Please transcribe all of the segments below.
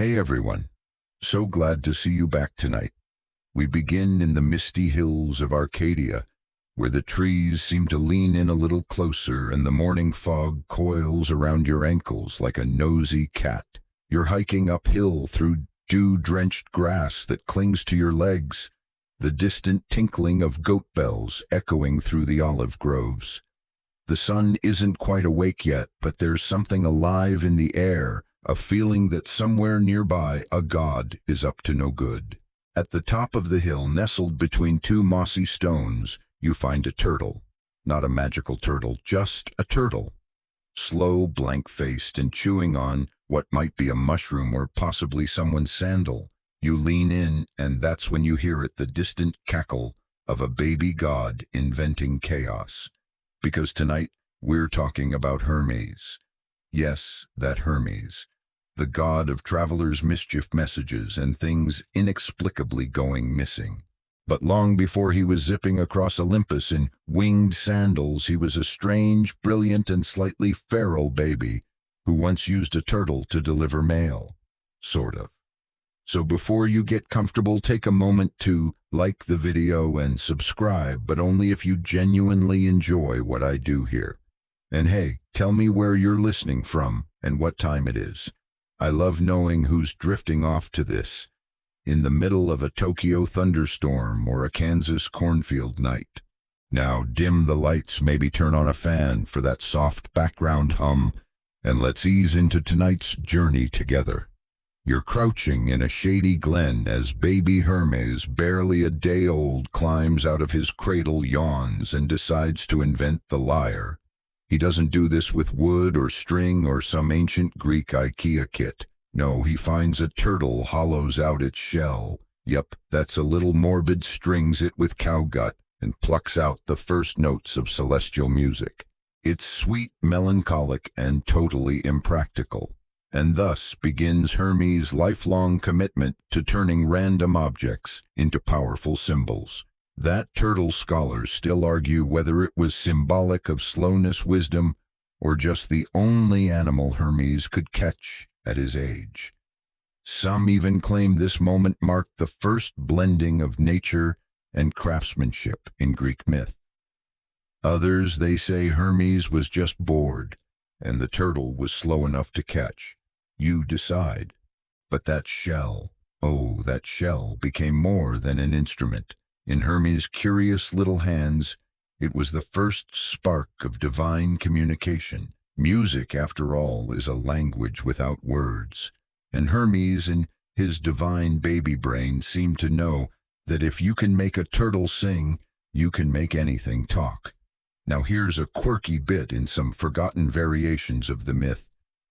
Hey everyone, so glad to see you back tonight. We begin in the misty hills of Arcadia, where the trees seem to lean in a little closer and the morning fog coils around your ankles like a nosy cat. You're hiking uphill through dew-drenched grass that clings to your legs, the distant tinkling of goat bells echoing through the olive groves. The sun isn't quite awake yet, but there's something alive in the air, a feeling that somewhere nearby a god is up to no good. At the top of the hill, nestled between two mossy stones, you find a turtle. Not a magical turtle, just a turtle. Slow, blank-faced, and chewing on what might be a mushroom or possibly someone's sandal. You lean in, and that's when you hear it, the distant cackle of a baby god inventing chaos. Because tonight, we're talking about Hermes. Yes, that Hermes, the god of travelers' mischief messages and things inexplicably going missing. But long before he was zipping across Olympus in winged sandals, he was a strange, brilliant, and slightly feral baby who once used a turtle to deliver mail. Sort of. So before you get comfortable, take a moment to like the video and subscribe, but only if you genuinely enjoy what I do here. And hey, tell me where you're listening from and what time it is. I love knowing who's drifting off to this, in the middle of a Tokyo thunderstorm or a Kansas cornfield night. Now dim the lights, maybe turn on a fan for that soft background hum, and let's ease into tonight's journey together. You're crouching in a shady glen as baby Hermes, barely a day old, climbs out of his cradle, yawns, and decides to invent the lyre. He doesn't do this with wood or string or some ancient Greek IKEA kit. No, he finds a turtle, hollows out its shell. Yep, that's a little morbid, strings it with cow gut, and plucks out the first notes of celestial music. It's sweet, melancholic, and totally impractical. And thus begins Hermes' lifelong commitment to turning random objects into powerful symbols. That turtle scholars still argue whether it was symbolic of slowness, wisdom, or just the only animal Hermes could catch at his age. Some even claim this moment marked the first blending of nature and craftsmanship in Greek myth. Others, they say Hermes was just bored, and the turtle was slow enough to catch. You decide. But that shell, oh, that shell became more than an instrument. In Hermes' curious little hands, it was the first spark of divine communication. Music, after all, is a language without words. And Hermes, in his divine baby brain, seemed to know that if you can make a turtle sing, you can make anything talk. Now here's a quirky bit in some forgotten variations of the myth.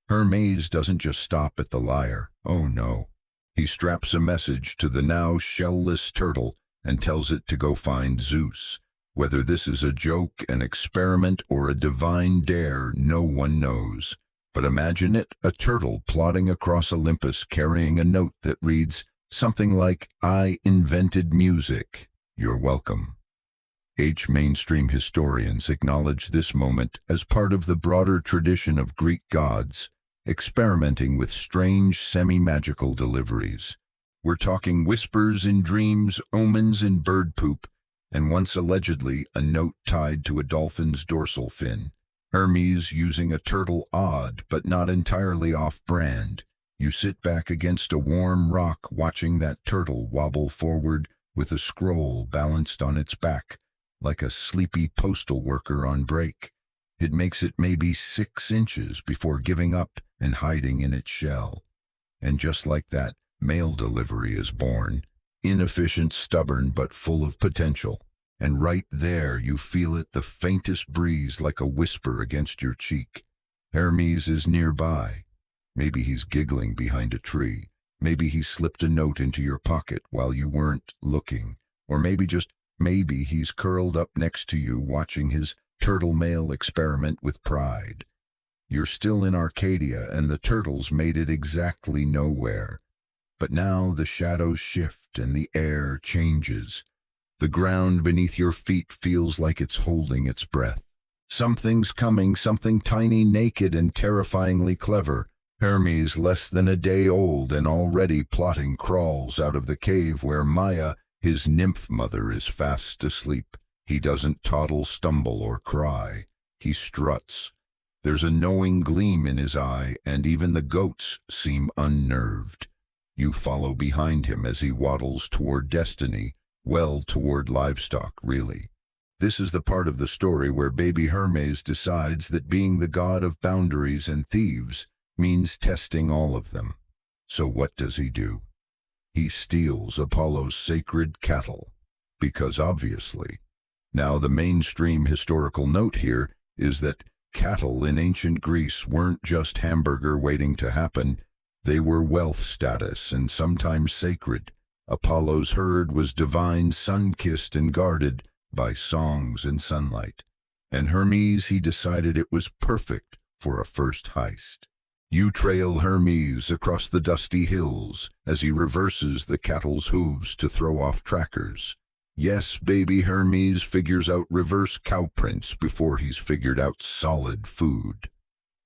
Hermes doesn't just stop at the lyre. Oh no. He straps a message to the now shellless turtle and tells it to go find Zeus. Whether this is a joke, an experiment, or a divine dare, no one knows. But imagine it, a turtle plodding across Olympus carrying a note that reads something like, "I invented music. You're welcome." Mainstream historians acknowledge this moment as part of the broader tradition of Greek gods, experimenting with strange semi-magical deliveries. We're talking whispers in dreams, omens in bird poop, and once allegedly a note tied to a dolphin's dorsal fin. Hermes using a turtle, odd but not entirely off-brand. You sit back against a warm rock watching that turtle wobble forward with a scroll balanced on its back, like a sleepy postal worker on break. It makes it maybe 6 inches before giving up and hiding in its shell. And just like that, mail delivery is born. Inefficient, stubborn, but full of potential. And right there you feel it, the faintest breeze like a whisper against your cheek. Hermes is nearby. Maybe he's giggling behind a tree. Maybe he slipped a note into your pocket while you weren't looking. Or maybe, just maybe, he's curled up next to you watching his turtle mail experiment with pride. You're still in Arcadia, and the turtles made it exactly nowhere. But now the shadows shift and the air changes. The ground beneath your feet feels like it's holding its breath. Something's coming, something tiny, naked, and terrifyingly clever, Hermes, less than a day old and already plotting, crawls out of the cave where Maya, his nymph mother, is fast asleep. He doesn't toddle, stumble, or cry. He struts. There's a knowing gleam in his eye, and even the goats seem unnerved. You follow behind him as he waddles toward destiny, well, toward livestock, really. This is the part of the story where baby Hermes decides that being the god of boundaries and thieves means testing all of them. So what does he do? He steals Apollo's sacred cattle, because obviously. Now, the mainstream historical note here is that cattle in ancient Greece weren't just hamburger waiting to happen. They were wealth status and sometimes sacred. Apollo's herd was divine, sun-kissed, and guarded by songs and sunlight. And Hermes, he decided it was perfect for a first heist. You trail Hermes across the dusty hills as he reverses the cattle's hooves to throw off trackers. Yes, baby Hermes figures out reverse cow prints before he's figured out solid food.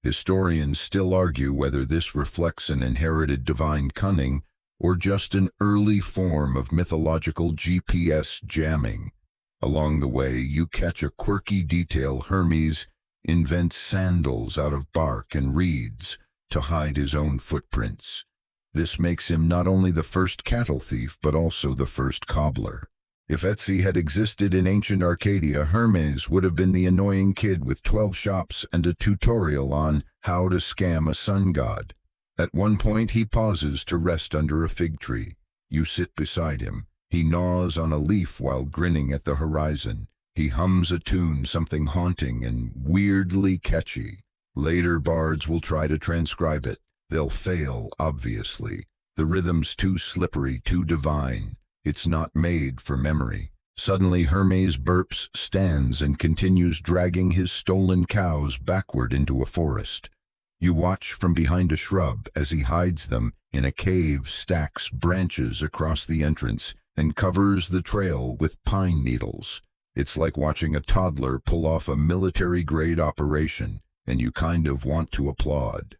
Historians still argue whether this reflects an inherited divine cunning or just an early form of mythological GPS jamming. Along the way, you catch a quirky detail. Hermes invents sandals out of bark and reeds to hide his own footprints. This makes him not only the first cattle thief, but also the first cobbler. If Etsy had existed in ancient Arcadia, Hermes would have been the annoying kid with 12 shops and a tutorial on how to scam a sun god. At one point, he pauses to rest under a fig tree. You sit beside him. He gnaws on a leaf while grinning at the horizon. He hums a tune, something haunting and weirdly catchy. Later bards will try to transcribe it. They'll fail, obviously. The rhythm's too slippery, too divine. It's not made for memory. Suddenly Hermes burps, stands, and continues dragging his stolen cows backward into a forest. You watch from behind a shrub as he hides them in a cave, stacks branches across the entrance, and covers the trail with pine needles. It's like watching a toddler pull off a military-grade operation, and you kind of want to applaud.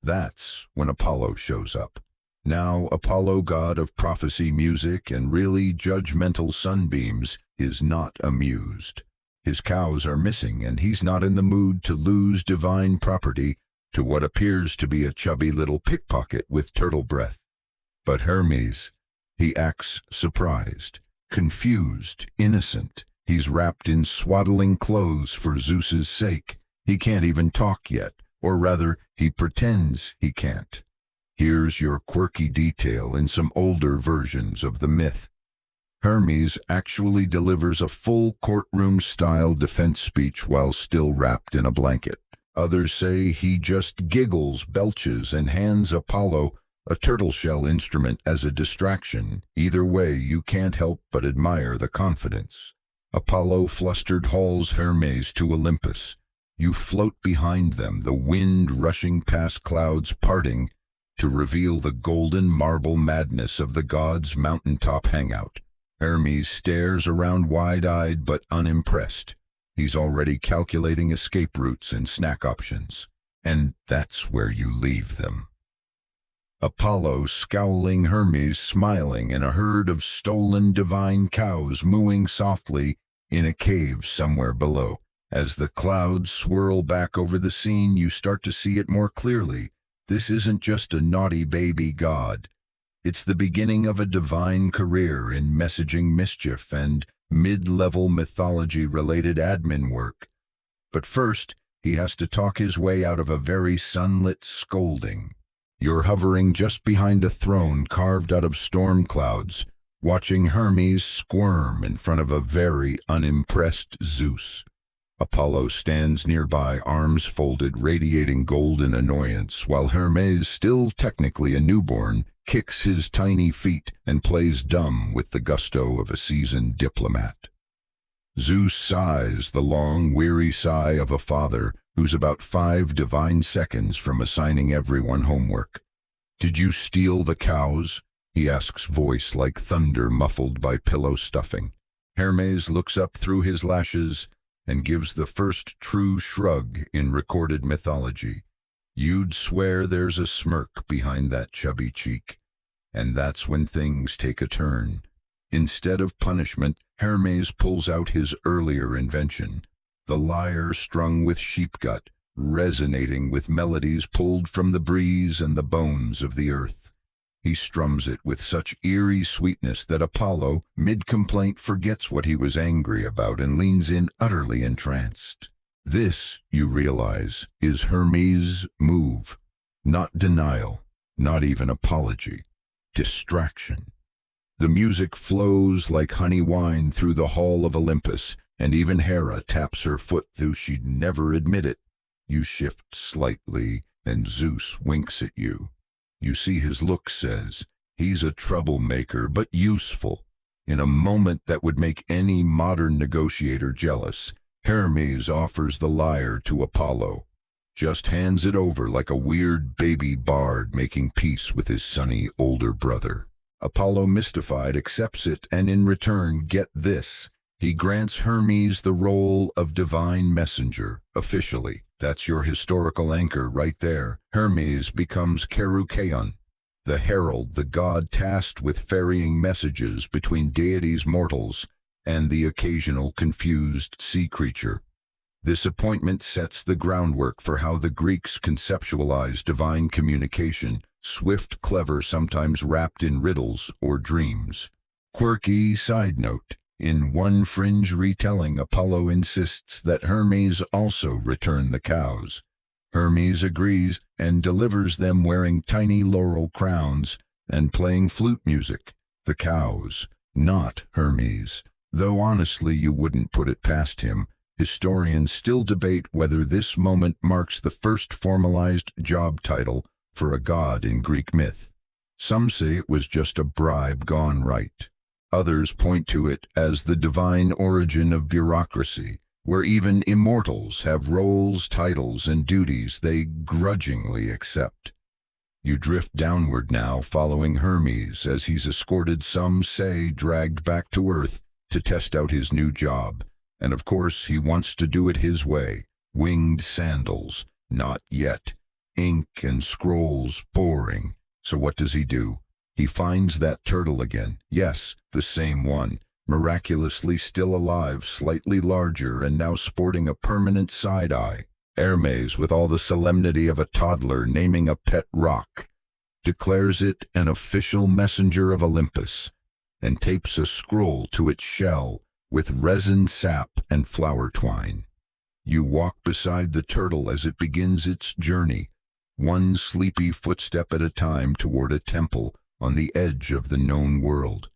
That's when Apollo shows up. Now, Apollo, god of prophecy, music, and really judgmental sunbeams, is not amused. His cows are missing, and he's not in the mood to lose divine property to what appears to be a chubby little pickpocket with turtle breath. But Hermes, he acts surprised, confused, innocent. He's wrapped in swaddling clothes for Zeus's sake. He can't even talk yet, or rather, he pretends he can't. Here's your quirky detail in some older versions of the myth. Hermes actually delivers a full courtroom-style defense speech while still wrapped in a blanket. Others say he just giggles, belches, and hands Apollo a turtle shell instrument as a distraction. Either way, you can't help but admire the confidence. Apollo flustered hauls Hermes to Olympus. You float behind them, the wind rushing past, clouds parting, to reveal the golden marble madness of the gods' mountaintop hangout. Hermes stares around wide-eyed but unimpressed. He's already calculating escape routes and snack options. And that's where you leave them. Apollo scowling, Hermes smiling, and a herd of stolen divine cows mooing softly in a cave somewhere below. As the clouds swirl back over the scene, you start to see it more clearly. This isn't just a naughty baby god. It's the beginning of a divine career in messaging mischief and mid-level mythology-related admin work. But first, he has to talk his way out of a very sunlit scolding. You're hovering just behind a throne carved out of storm clouds, watching Hermes squirm in front of a very unimpressed Zeus. Apollo stands nearby, arms folded, radiating golden annoyance, while Hermes, still technically a newborn, kicks his tiny feet and plays dumb with the gusto of a seasoned diplomat. Zeus sighs, the long, weary sigh of a father who's about 5 divine seconds from assigning everyone homework. "Did you steal the cows?" he asks, voice like thunder muffled by pillow stuffing. Hermes looks up through his lashes and gives the first true shrug in recorded mythology. You'd swear there's a smirk behind that chubby cheek. And that's when things take a turn. Instead of punishment, Hermes pulls out his earlier invention, the lyre strung with sheep gut, resonating with melodies pulled from the breeze and the bones of the earth. He strums it with such eerie sweetness that Apollo, mid-complaint, forgets what he was angry about and leans in utterly entranced. This, you realize, is Hermes' move. Not denial, not even apology. Distraction. The music flows like honey wine through the hall of Olympus, and even Hera taps her foot though she'd never admit it. You shift slightly, and Zeus winks at you. You see his look says, he's a troublemaker but useful. In a moment that would make any modern negotiator jealous, Hermes offers the lyre to Apollo. Just hands it over like a weird baby bard making peace with his sunny older brother. Apollo, mystified, accepts it, and in return, get this, he grants Hermes the role of divine messenger, officially. That's your historical anchor right there. Hermes becomes Kerukeon, the herald, the god tasked with ferrying messages between deities mortals and the occasional confused sea creature. This appointment sets the groundwork for how the Greeks conceptualized divine communication, swift, clever, sometimes wrapped in riddles or dreams. Quirky side note. In one fringe retelling, Apollo insists that Hermes also return the cows. Hermes agrees and delivers them wearing tiny laurel crowns and playing flute music. The cows, not Hermes. Though honestly you wouldn't put it past him. Historians still debate whether this moment marks the first formalized job title for a god in Greek myth. Some say it was just a bribe gone right. Others point to it as the divine origin of bureaucracy, where even immortals have roles, titles, and duties they grudgingly accept. You drift downward now, following Hermes as he's escorted, some say dragged back to Earth to test out his new job. And of course he wants to do it his way. Winged sandals, not yet. Ink and scrolls, boring. So what does he do? He finds that turtle again. Yes, the same one. Miraculously still alive, slightly larger, and now sporting a permanent side-eye. Hermes, with all the solemnity of a toddler naming a pet rock, declares it an official messenger of Olympus, and tapes a scroll to its shell with resin sap and flower twine. You walk beside the turtle as it begins its journey, one sleepy footstep at a time toward a temple on the edge of the known world.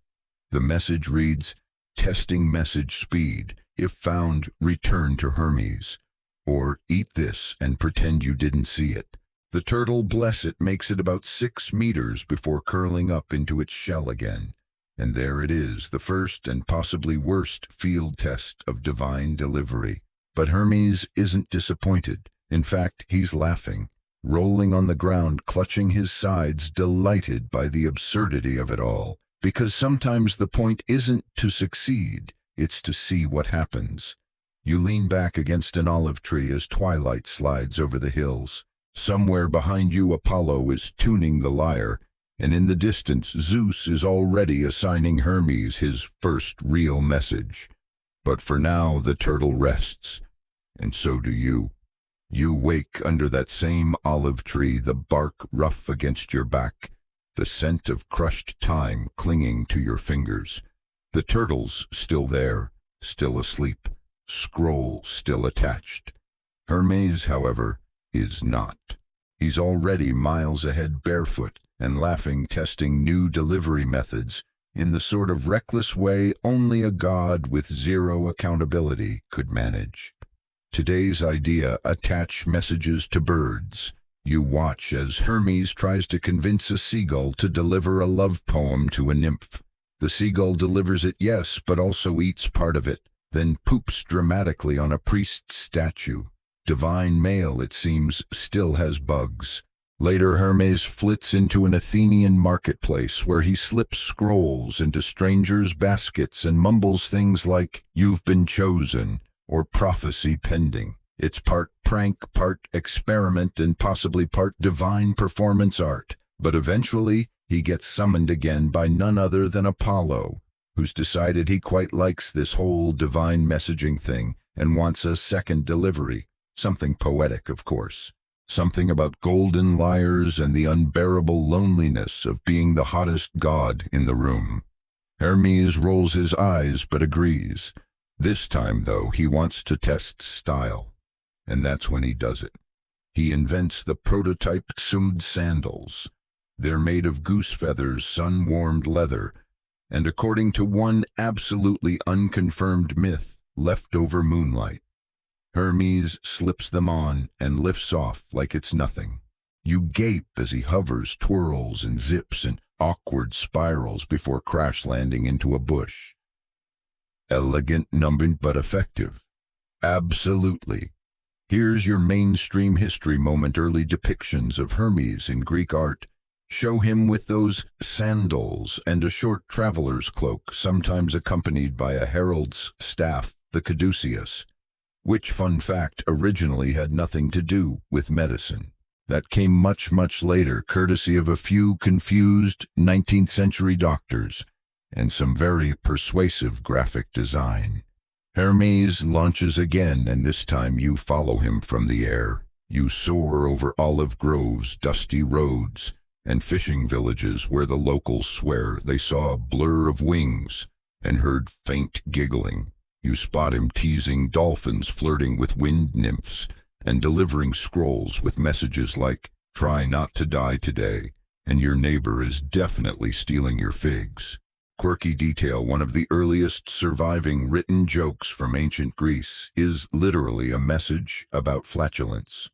The message reads, testing message speed. If found, return to Hermes. Or eat this and pretend you didn't see it. The turtle, bless it, makes it about 6 meters before curling up into its shell again. And there it is, the first and possibly worst field test of divine delivery. But Hermes isn't disappointed. In fact, he's laughing, rolling on the ground, clutching his sides, delighted by the absurdity of it all. Because sometimes the point isn't to succeed, it's to see what happens. You lean back against an olive tree as twilight slides over the hills. Somewhere behind you Apollo is tuning the lyre, and in the distance Zeus is already assigning Hermes his first real message. But for now the turtle rests, and so do you. You wake under that same olive tree, the bark rough against your back, the scent of crushed thyme clinging to your fingers. The turtle's still there, still asleep, scroll still attached. Hermes, however, is not. He's already miles ahead, barefoot and laughing, testing new delivery methods in the sort of reckless way only a god with zero accountability could manage. Today's idea: attach messages to birds. You watch as Hermes tries to convince a seagull to deliver a love poem to a nymph. The seagull delivers it, yes, but also eats part of it, then poops dramatically on a priest's statue. Divine male, it seems, still has bugs. Later, Hermes flits into an Athenian marketplace where he slips scrolls into strangers' baskets and mumbles things like, "You've been chosen," or "prophecy pending." It's part prank, part experiment, and possibly part divine performance art. But eventually, he gets summoned again by none other than Apollo, who's decided he quite likes this whole divine messaging thing and wants a second delivery. Something poetic, of course. Something about golden lyres and the unbearable loneliness of being the hottest god in the room. Hermes rolls his eyes but agrees. This time, though, he wants to test style. And that's when he does it. He invents the prototype sandals. They're made of goose feathers, sun-warmed leather, and according to one absolutely unconfirmed myth, leftover moonlight. Hermes slips them on and lifts off like it's nothing. You gape as he hovers, twirls, and zips in awkward spirals before crash landing into a bush. Elegant, numbered, but effective. Absolutely. Here's your mainstream history moment. Early depictions of Hermes in Greek art show him with those sandals and a short traveler's cloak, sometimes accompanied by a herald's staff, the caduceus, which, fun fact, originally had nothing to do with medicine. That came much, much later, courtesy of a few confused 19th century doctors and some very persuasive graphic design. Hermes launches again, and this time you follow him from the air. You soar over olive groves, dusty roads, and fishing villages where the locals swear they saw a blur of wings and heard faint giggling. You spot him teasing dolphins, flirting with wind nymphs, and delivering scrolls with messages like, "Try not to die today, and your neighbor is definitely stealing your figs." Quirky detail: one of the earliest surviving written jokes from ancient Greece is literally a message about flatulence.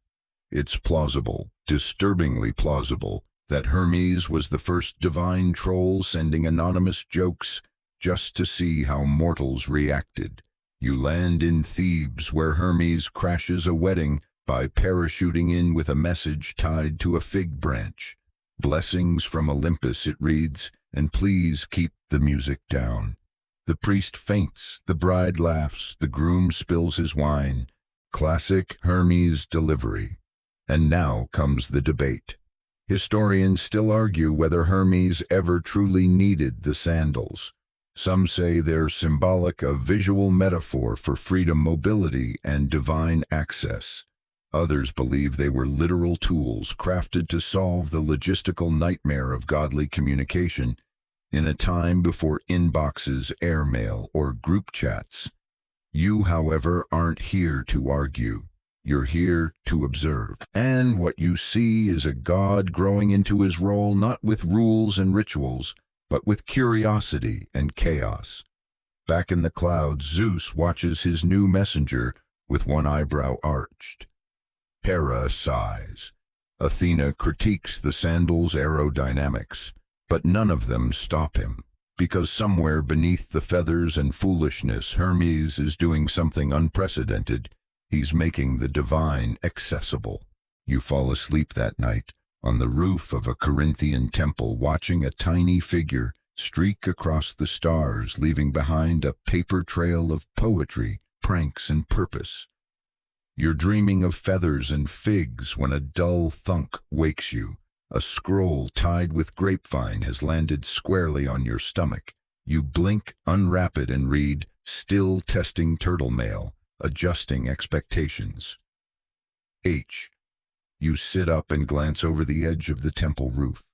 It's plausible, disturbingly plausible, that Hermes was the first divine troll sending anonymous jokes just to see how mortals reacted. You land in Thebes, where Hermes crashes a wedding by parachuting in with a message tied to a fig branch. "Blessings from Olympus," it reads, "and please keep the music down." The priest faints, the bride laughs, the groom spills his wine. Classic Hermes delivery. And now comes the debate. Historians still argue whether Hermes ever truly needed the sandals. Some say they're symbolic, a visual metaphor for freedom, mobility, and divine access. Others believe they were literal tools crafted to solve the logistical nightmare of godly communication in a time before inboxes, airmail, or group chats. You, however, aren't here to argue. You're here to observe. And what you see is a god growing into his role, not with rules and rituals, but with curiosity and chaos. Back in the clouds, Zeus watches his new messenger with one eyebrow arched. Hera sighs. Athena critiques the sandals' aerodynamics, but none of them stop him, because somewhere beneath the feathers and foolishness, Hermes is doing something unprecedented. He's making the divine accessible. You fall asleep that night on the roof of a Corinthian temple, watching a tiny figure streak across the stars, leaving behind a paper trail of poetry, pranks, and purpose. You're dreaming of feathers and figs when a dull thunk wakes you. A scroll tied with grapevine has landed squarely on your stomach. You blink, unwrap it, and read, "Still testing turtle mail, adjusting expectations." H. You sit up and glance over the edge of the temple roof.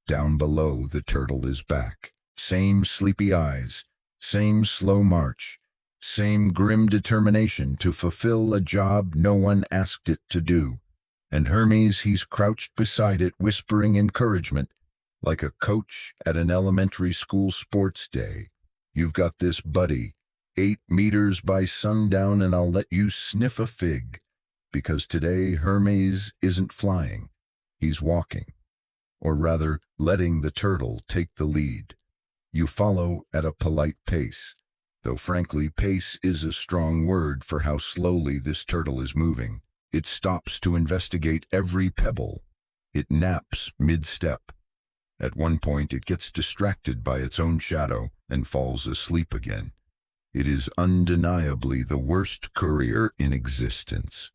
Down below, the turtle is back. Same sleepy eyes, same slow march, same grim determination to fulfill a job no one asked it to do. And Hermes, he's crouched beside it, whispering encouragement, like a coach at an elementary school sports day. "You've got this, buddy. 8 meters by sundown, and I'll let you sniff a fig." Because today Hermes isn't flying, he's walking. Or rather, letting the turtle take the lead. You follow at a polite pace, though frankly, pace is a strong word for how slowly this turtle is moving. It stops to investigate every pebble. It naps mid-step. At one point, it gets distracted by its own shadow and falls asleep again. It is undeniably the worst courier in existence.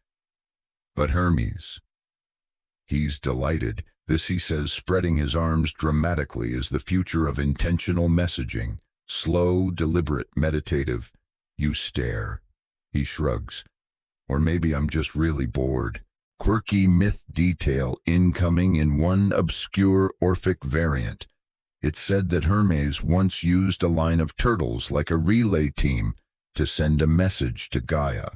But Hermes, he's delighted. This, he says, spreading his arms dramatically, is the future of intentional messaging. Slow, deliberate, meditative. You stare. He shrugs. Or maybe I'm just really bored. Quirky myth detail incoming in one obscure Orphic variant. It's said that Hermes once used a line of turtles like a relay team to send a message to Gaia.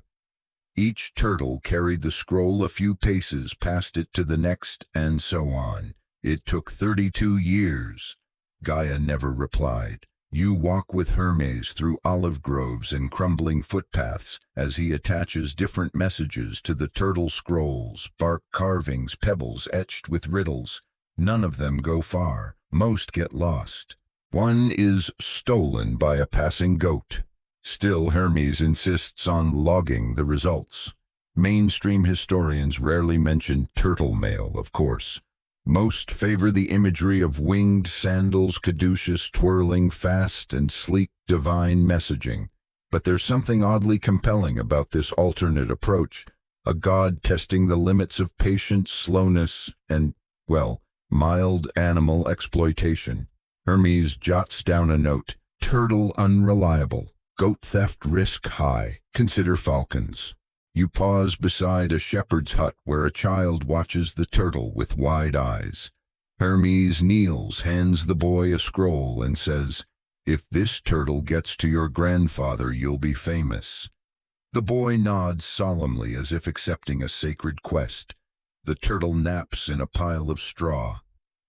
Each turtle carried the scroll a few paces past it to the next, and so on. It took 32 years. Gaia never replied. You walk with Hermes through olive groves and crumbling footpaths as he attaches different messages to the turtle scrolls, bark carvings, pebbles etched with riddles. None of them go far. Most get lost. One is stolen by a passing goat. Still, Hermes insists on logging the results. Mainstream historians rarely mention turtle mail, of course. Most favor the imagery of winged sandals, caduceus twirling fast and sleek divine messaging. But there's something oddly compelling about this alternate approach, a god testing the limits of patience, slowness, and, well, mild animal exploitation. Hermes jots down a note. Turtle unreliable. Goat theft risk high. Consider falcons. You pause beside a shepherd's hut where a child watches the turtle with wide eyes. Hermes kneels, hands the boy a scroll, and says, "If this turtle gets to your grandfather, you'll be famous." The boy nods solemnly as if accepting a sacred quest. The turtle naps in a pile of straw.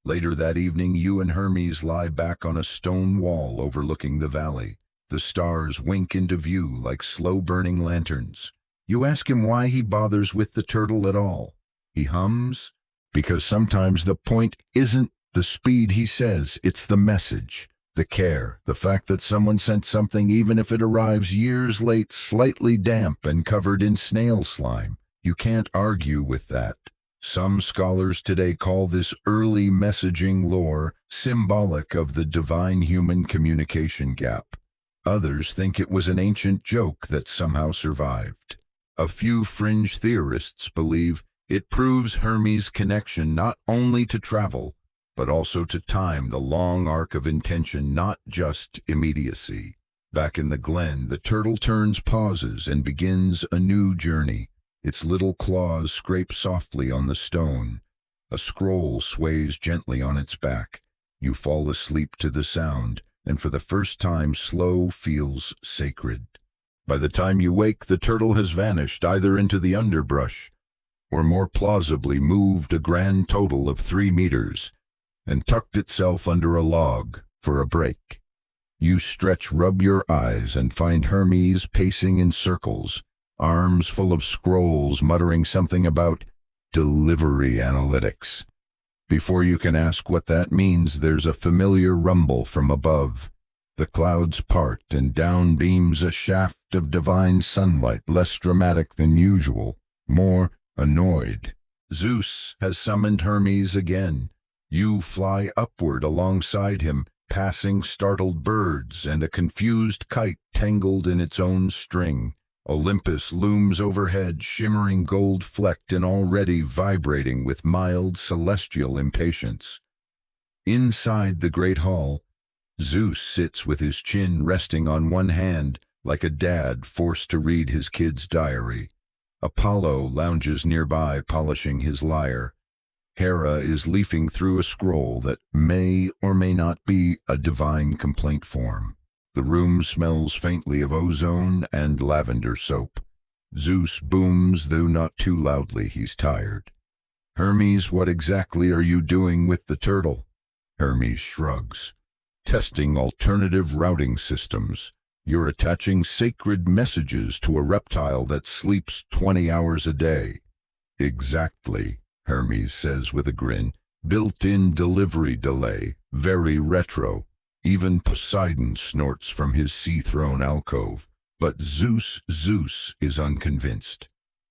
Later that evening, you and Hermes lie back on a stone wall overlooking the valley. The stars wink into view like slow-burning lanterns. You ask him why he bothers with the turtle at all. He hums. Because sometimes the point isn't the speed, he says, it's the message, the care, the fact that someone sent something even if it arrives years late, slightly damp and covered in snail slime. You can't argue with that. Some scholars today call this early messaging lore symbolic of the divine-human communication gap. Others think it was an ancient joke that somehow survived. A few fringe theorists believe it proves Hermes' connection not only to travel, but also to time, the long arc of intention, not just immediacy. Back in the glen, the turtle turns, pauses, and begins a new journey. Its little claws scrape softly on the stone. A scroll sways gently on its back. You fall asleep to the sound, and for the first time slow feels sacred. By the time you wake, the turtle has vanished either into the underbrush, or more plausibly moved a grand total of 3 meters, and tucked itself under a log for a break. You stretch, rub your eyes, and find Hermes pacing in circles, arms full of scrolls, muttering something about delivery analytics. Before you can ask what that means, there's a familiar rumble from above. The clouds part, and down beams a shaft of divine sunlight, less dramatic than usual, more annoyed. Zeus has summoned Hermes again. You fly upward alongside him, passing startled birds and a confused kite tangled in its own string. Olympus looms overhead, shimmering gold-flecked and already vibrating with mild celestial impatience. Inside the great hall, Zeus sits with his chin resting on one hand, like a dad forced to read his kid's diary. Apollo lounges nearby, polishing his lyre. Hera is leafing through a scroll that may or may not be a divine complaint form. The room smells faintly of ozone and lavender soap. Zeus booms, though not too loudly. He's tired. "Hermes, what exactly are you doing with the turtle?" Hermes shrugs. "Testing alternative routing systems. You're attaching sacred messages to a reptile that sleeps 20 hours a day." "Exactly," Hermes says with a grin. "Built-in delivery delay. Very retro. Even Poseidon snorts from his sea-throne alcove." But Zeus is unconvinced.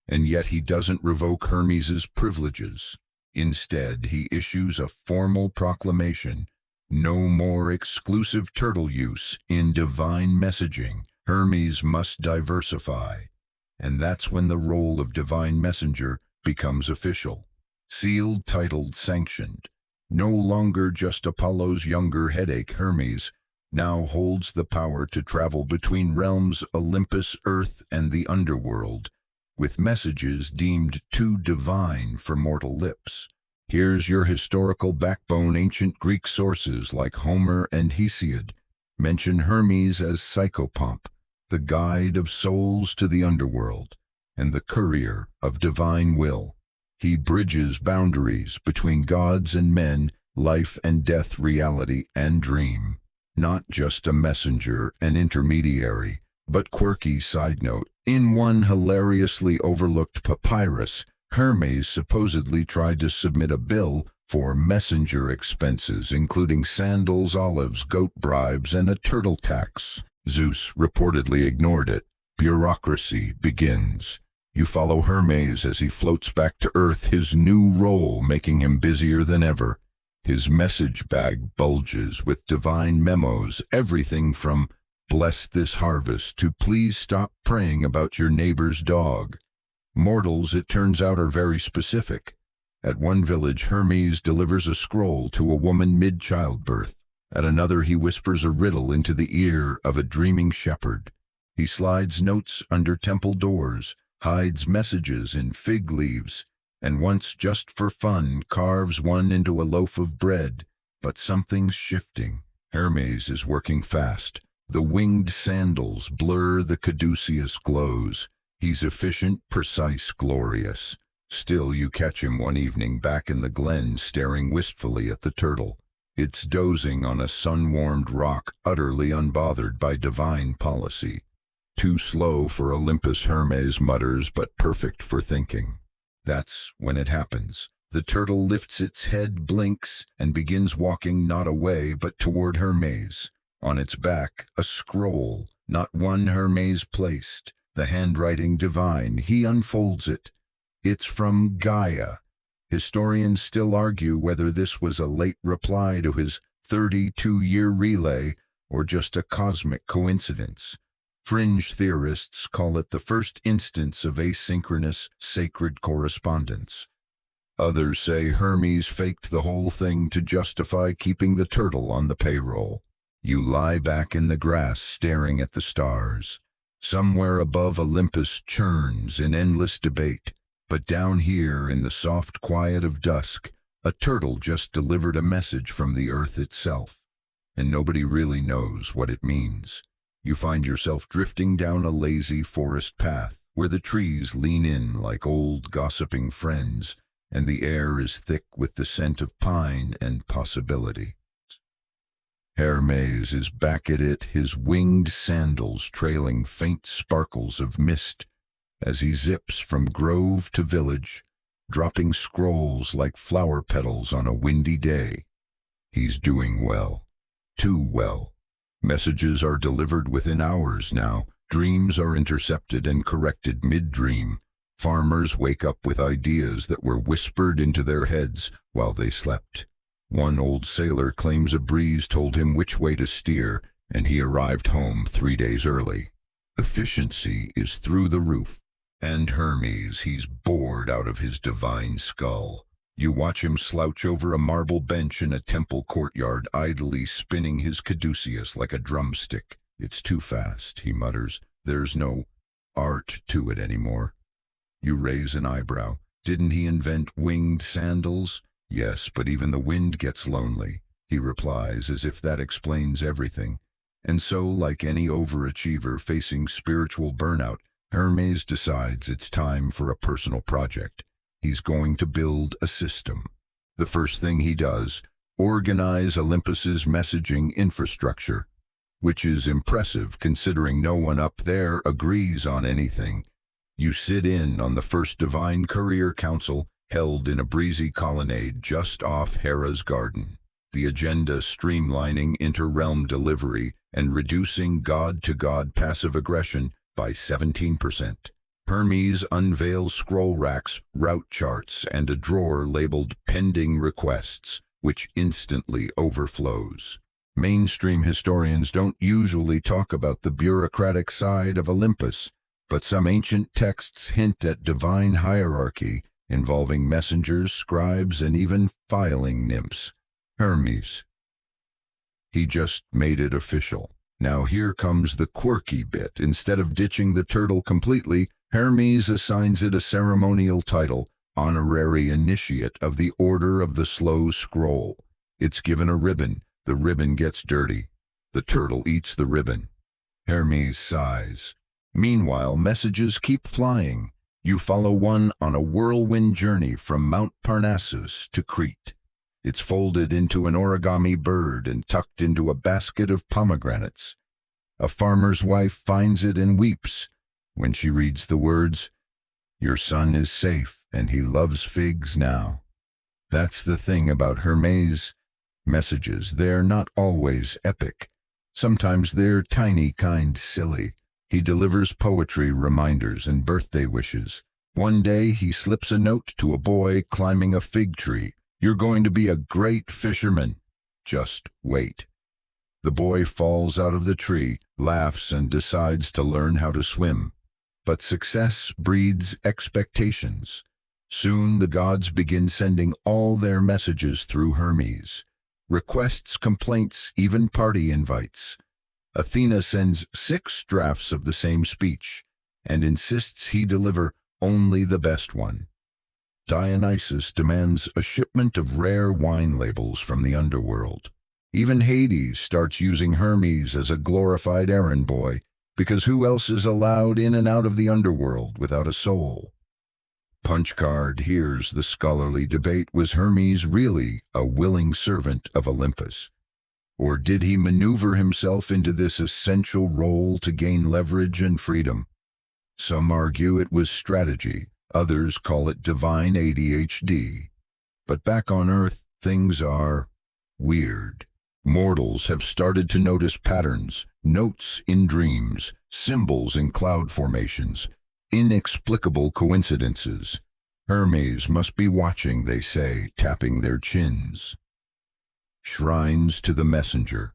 And yet he doesn't revoke Hermes's privileges. Instead, he issues a formal proclamation. No more exclusive turtle use in divine messaging. Hermes must diversify. And that's when the role of divine messenger becomes official. Sealed, titled, sanctioned. No longer just Apollo's younger headache, Hermes now holds the power to travel between realms Olympus, Earth, and the underworld, with messages deemed too divine for mortal lips. Here's your historical backbone. Ancient Greek sources like Homer and Hesiod mention Hermes as psychopomp, the guide of souls to the underworld, and the courier of divine will. He bridges boundaries between gods and men, life and death, reality and dream. Not just a messenger, an intermediary, but quirky. Side note, in one hilariously overlooked papyrus, Hermes supposedly tried to submit a bill for messenger expenses, including sandals, olives, goat bribes, and a turtle tax. Zeus reportedly ignored it. Bureaucracy begins. You follow Hermes as he floats back to Earth, his new role making him busier than ever. His message bag bulges with divine memos, everything from "bless this harvest" to "please stop praying about your neighbor's dog." Mortals, it turns out, are very specific. At one village, Hermes delivers a scroll to a woman mid-childbirth. At another, he whispers a riddle into the ear of a dreaming shepherd. He slides notes under temple doors, hides messages in fig leaves, and once, just for fun, carves one into a loaf of bread. But something's shifting. Hermes is working fast. The winged sandals blur the caduceus glows. He's efficient, precise, glorious. Still, you catch him one evening back in the glen, staring wistfully at the turtle. It's dozing on a sun-warmed rock, utterly unbothered by divine policy. Too slow for Olympus, Hermes mutters, but perfect for thinking. That's when it happens. The turtle lifts its head, blinks, and begins walking not away, but toward Hermes. On its back, a scroll, not one Hermes placed, the handwriting divine. He unfolds it. It's from Gaia. Historians still argue whether this was a late reply to his 32-year relay or just a cosmic coincidence. Fringe theorists call it the first instance of asynchronous, sacred correspondence. Others say Hermes faked the whole thing to justify keeping the turtle on the payroll. You lie back in the grass staring at the stars. Somewhere above, Olympus churns in endless debate, but down here in the soft quiet of dusk, a turtle just delivered a message from the earth itself, and nobody really knows what it means. You find yourself drifting down a lazy forest path where the trees lean in like old gossiping friends, and the air is thick with the scent of pine and possibility. Hermes is back at it, his winged sandals trailing faint sparkles of mist as he zips from grove to village, dropping scrolls like flower petals on a windy day. He's doing well. Too well. Messages are delivered within hours now. Dreams are intercepted and corrected mid-dream. Farmers wake up with ideas that were whispered into their heads while they slept. One old sailor claims a breeze told him which way to steer, and he arrived home 3 days early. Efficiency is through the roof. And Hermes, he's bored out of his divine skull. You watch him slouch over a marble bench in a temple courtyard, idly spinning his caduceus like a drumstick. It's too fast, he mutters. There's no art to it anymore. You raise an eyebrow. Didn't he invent winged sandals? Yes, but even the wind gets lonely, he replies, as if that explains everything. And so, like any overachiever facing spiritual burnout, Hermes decides it's time for a personal project. He's going to build a system. The first thing he does, organize Olympus's messaging infrastructure, which is impressive considering no one up there agrees on anything. You sit in on the first divine courier council held in a breezy colonnade just off Hera's garden. The agenda streamlining inter-realm delivery and reducing god-to-god passive aggression by 17%. Hermes unveils scroll racks, route charts, and a drawer labeled pending requests, which instantly overflows. Mainstream historians don't usually talk about the bureaucratic side of Olympus, but some ancient texts hint at divine hierarchy, involving messengers, scribes, and even filing nymphs. Hermes. He just made it official. Now here comes the quirky bit. Instead of ditching the turtle completely, Hermes assigns it a ceremonial title, Honorary Initiate of the Order of the Slow Scroll. It's given a ribbon. The ribbon gets dirty. The turtle eats the ribbon. Hermes sighs. Meanwhile, messages keep flying. You follow one on a whirlwind journey from Mount Parnassus to Crete. It's folded into an origami bird and tucked into a basket of pomegranates. A farmer's wife finds it and weeps when she reads the words, "Your son is safe and he loves figs now." That's the thing about Hermes' messages. They're not always epic. Sometimes they're tiny, kind, silly. He delivers poetry, reminders, and birthday wishes. One day he slips a note to a boy climbing a fig tree. "You're going to be a great fisherman. Just wait." The boy falls out of the tree, laughs, and decides to learn how to swim. But success breeds expectations. Soon the gods begin sending all their messages through Hermes. Requests, complaints, even party invites. Athena sends 6 drafts of the same speech and insists he deliver only the best one. Dionysus demands a shipment of rare wine labels from the underworld. Even Hades starts using Hermes as a glorified errand boy, because who else is allowed in and out of the underworld without a soul? Punch Card hears the scholarly debate. Was Hermes really a willing servant of Olympus? Or did he maneuver himself into this essential role to gain leverage and freedom? Some argue it was strategy, others call it divine ADHD. But back on Earth, things are weird. Mortals have started to notice patterns, notes in dreams, symbols in cloud formations, inexplicable coincidences. Hermes must be watching, they say, tapping their chins. Shrines to the messenger.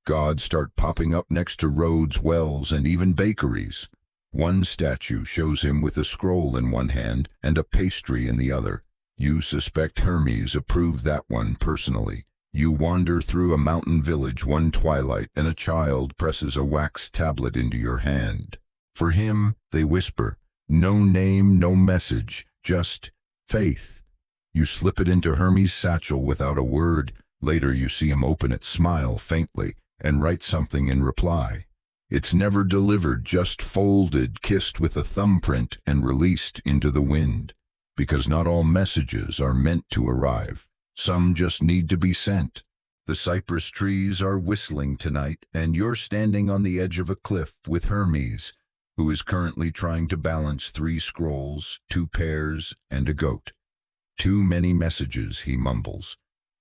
Gods start popping up next to roads, wells, and even bakeries. One statue shows him with a scroll in one hand and a pastry in the other. You suspect Hermes approved that one personally. You wander through a mountain village one twilight and a child presses a wax tablet into your hand. For him, they whisper, no name, no message, just faith. You slip it into Hermes' satchel without a word. Later you see him open it, smile faintly, and write something in reply. It's never delivered, just folded, kissed with a thumbprint, and released into the wind. Because not all messages are meant to arrive. Some just need to be sent. The cypress trees are whistling tonight, and you're standing on the edge of a cliff with Hermes, who is currently trying to balance 3 scrolls, 2 pears, and a goat. Too many messages, he mumbles.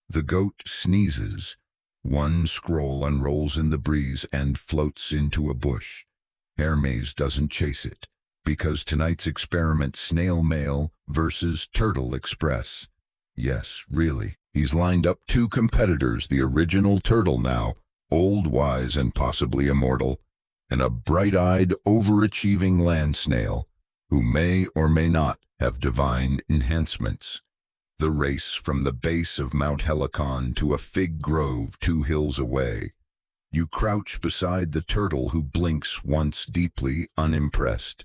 The goat sneezes. One scroll unrolls in the breeze and floats into a bush. Hermes doesn't chase it, because tonight's experiment, snail mail versus turtle express. Yes, really, he's lined up 2 competitors, the original turtle now, old, wise, and possibly immortal, and a bright-eyed, overachieving land snail, who may or may not have divine enhancements. The race from the base of Mount Helicon to a fig grove 2 hills away. You crouch beside the turtle who blinks once deeply unimpressed.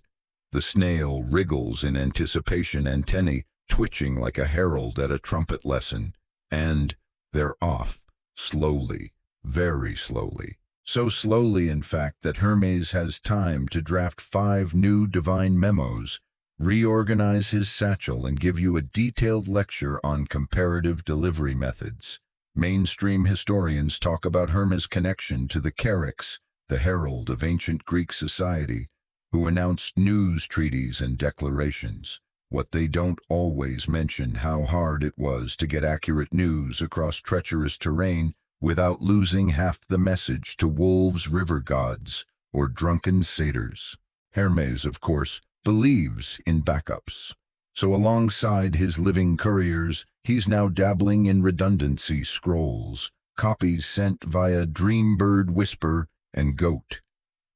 The snail wriggles in anticipation, antennae twitching like a herald at a trumpet lesson. And they're off, slowly, very slowly. So slowly, in fact, that Hermes has time to draft 5 new divine memos, reorganize his satchel, and give you a detailed lecture on comparative delivery methods. Mainstream historians talk about Hermes' connection to the Charax, the herald of ancient Greek society, who announced news treaties and declarations. What they don't always mention, how hard it was to get accurate news across treacherous terrain without losing half the message to wolves, river gods, or drunken satyrs. Hermes, of course, believes in backups. So alongside his living couriers, he's now dabbling in redundancy scrolls, copies sent via Dreambird, Whisper, and Goat.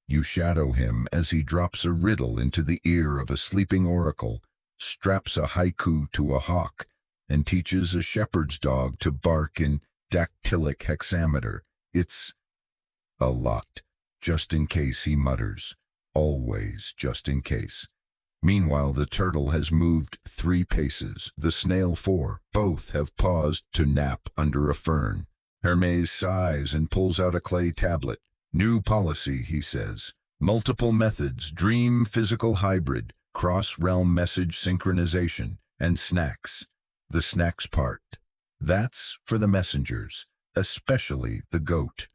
You shadow him as he drops a riddle into the ear of a sleeping oracle, straps a haiku to a hawk, and teaches a shepherd's dog to bark in dactylic hexameter. It's a lot. Just in case, he mutters. Always just in case. Meanwhile, the turtle has moved 3 paces, the snail 4. Both have paused to nap under a fern. Hermes sighs and pulls out a clay tablet. New policy, he says. Multiple methods, dream physical hybrid, cross-realm message synchronization, and snacks. The snacks part. That's for the messengers, especially the goat.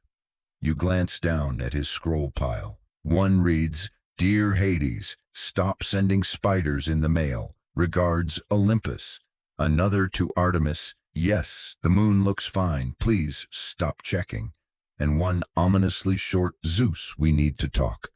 You glance down at his scroll pile. One reads, "Dear Hades, stop sending spiders in the mail. Regards, Olympus." Another to Artemis, "Yes, the moon looks fine. Please stop checking." And one ominously short, "Zeus, we need to talk."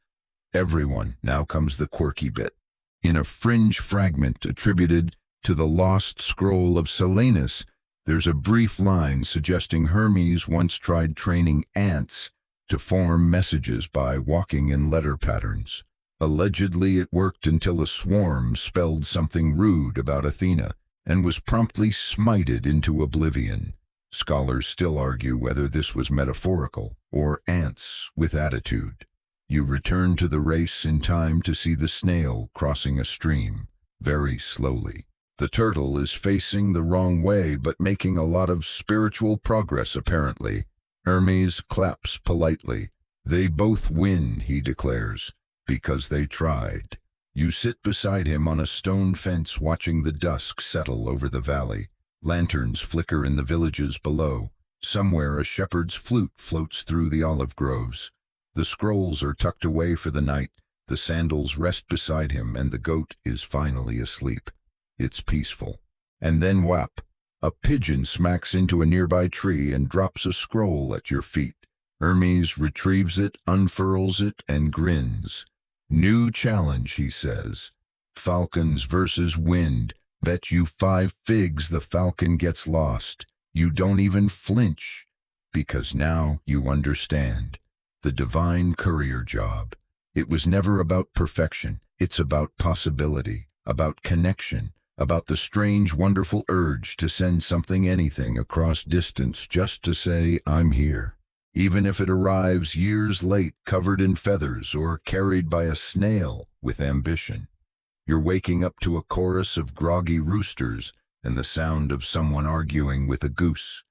Everyone, now comes the quirky bit. In a fringe fragment attributed to the lost scroll of Silenus, there's a brief line suggesting Hermes once tried training ants to form messages by walking in letter patterns. Allegedly, it worked until a swarm spelled something rude about Athena and was promptly smited into oblivion. Scholars still argue whether this was metaphorical or ants with attitude. You return to the race in time to see the snail crossing a stream, very slowly. The turtle is facing the wrong way but making a lot of spiritual progress apparently. Hermes claps politely. "They both win," he declares, "because they tried." You sit beside him on a stone fence watching the dusk settle over the valley. Lanterns flicker in the villages below. Somewhere a shepherd's flute floats through the olive groves. The scrolls are tucked away for the night, the sandals rest beside him, and the goat is finally asleep. It's peaceful. And then whap! A pigeon smacks into a nearby tree and drops a scroll at your feet. Hermes retrieves it, unfurls it, and grins. "New challenge," he says. "Falcons versus wind. Bet you 5 figs the falcon gets lost." You don't even flinch, because now you understand. The divine courier job. It was never about perfection. It's about possibility, about connection, about the strange, wonderful urge to send something, anything, across distance just to say, "I'm here." Even if it arrives years late, covered in feathers, or carried by a snail with ambition. You're waking up to a chorus of groggy roosters and the sound of someone arguing with a goose.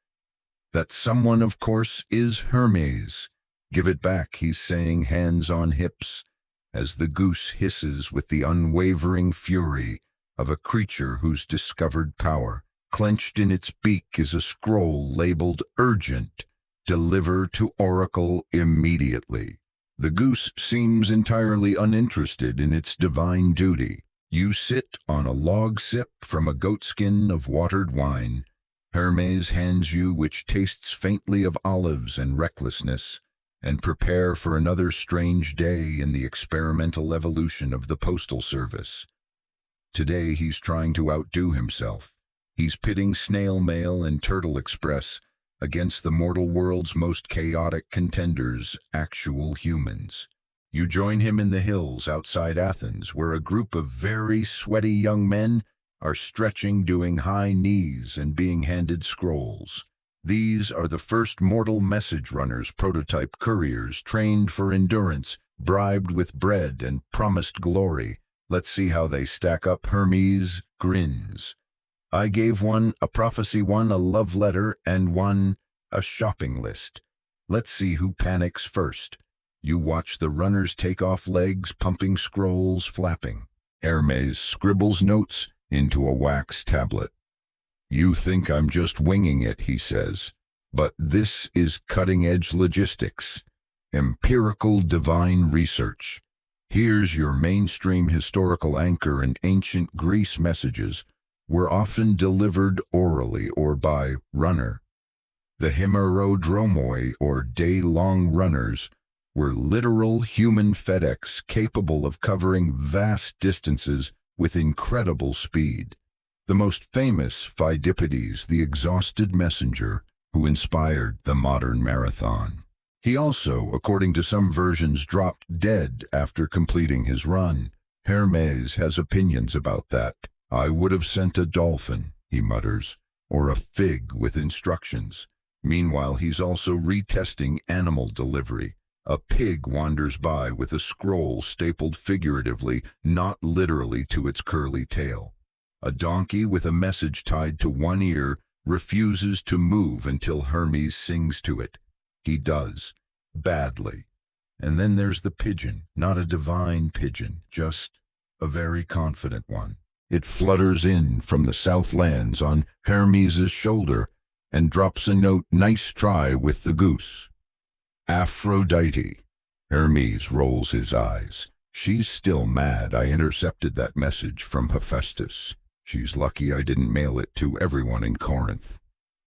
That someone, of course, is Hermes. "Give it back," he's saying, hands on hips, as the goose hisses with the unwavering fury of a creature who's discovered power. Clenched in its beak is a scroll labeled "Urgent." Deliver to Oracle immediately. The goose seems entirely uninterested in its divine duty. You sit on a log sip from a goatskin of watered wine. Hermes hands you which tastes faintly of olives and recklessness, and prepare for another strange day in the experimental evolution of the postal service. Today he's trying to outdo himself. He's pitting snail mail and turtle express against the mortal world's most chaotic contenders, actual humans. You join him in the hills outside Athens, where a group of very sweaty young men are stretching, doing high knees, and being handed scrolls. These are the first mortal message runners, prototype couriers, trained for endurance, bribed with bread and promised glory. Let's see how they stack up. Hermes grins. I gave one a prophecy, one a love letter, and one a shopping list. Let's see who panics first. You watch the runners take off legs, pumping scrolls, flapping. Hermes scribbles notes into a wax tablet. "You think I'm just winging it," he says, "but this is cutting-edge logistics, empirical divine research. Here's your mainstream historical anchor, and ancient Greece messages were often delivered orally or by runner. The hemerodromoi, or day-long runners, were literal human FedEx capable of covering vast distances with incredible speed. The most famous, Pheidippides, the exhausted messenger who inspired the modern marathon. He also, according to some versions, dropped dead after completing his run. Hermes has opinions about that. "I would have sent a dolphin," he mutters, "or a fig with instructions." Meanwhile, he's also retesting animal delivery. A pig wanders by with a scroll stapled figuratively, not literally, to its curly tail. A donkey with a message tied to one ear refuses to move until Hermes sings to it. He does, badly. And then there's the pigeon, not a divine pigeon, just a very confident one. It flutters in from the southlands on Hermes's shoulder and drops a note, "Nice try with the goose." "Aphrodite." Hermes rolls his eyes. "She's still mad I intercepted that message from Hephaestus. She's lucky I didn't mail it to everyone in Corinth."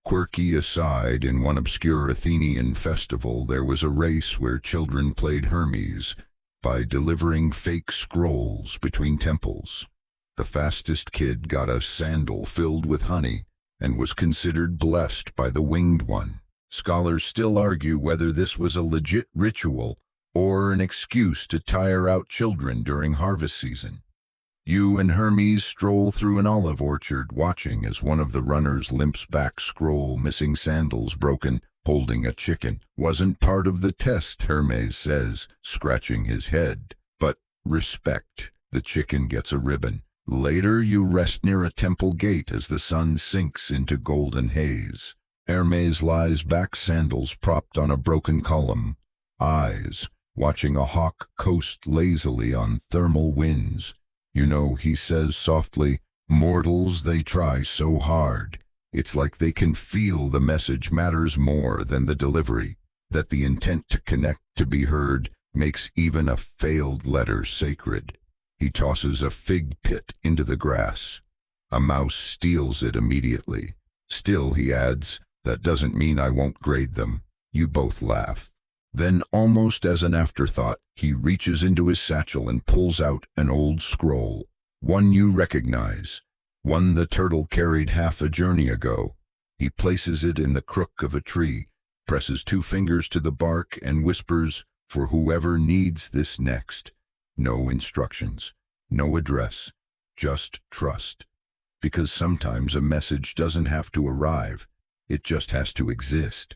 Quirky aside, in one obscure Athenian festival, there was a race where children played Hermes by delivering fake scrolls between temples. The fastest kid got a sandal filled with honey and was considered blessed by the winged one. Scholars still argue whether this was a legit ritual or an excuse to tire out children during harvest season. You and Hermes stroll through an olive orchard, watching as one of the runners limps back, scroll missing, sandals broken, holding a chicken. "Wasn't part of the test," Hermes says, scratching his head. "But respect, the chicken gets a ribbon." Later, you rest near a temple gate as the sun sinks into golden haze. Hermes lies back, sandals propped on a broken column, eyes watching a hawk coast lazily on thermal winds. "You know," he says softly, "mortals, they try so hard. It's like they can feel the message matters more than the delivery, that the intent to connect, to be heard, makes even a failed letter sacred." He tosses a fig pit into the grass. A mouse steals it immediately. "Still," he adds, "that doesn't mean I won't grade them." You both laugh. Then, almost as an afterthought, he reaches into his satchel and pulls out an old scroll. One you recognize. One the turtle carried half a journey ago. He places it in the crook of a tree, presses 2 fingers to the bark, and whispers, "For whoever needs this next." No instructions, no address, just trust. Because sometimes a message doesn't have to arrive, it just has to exist.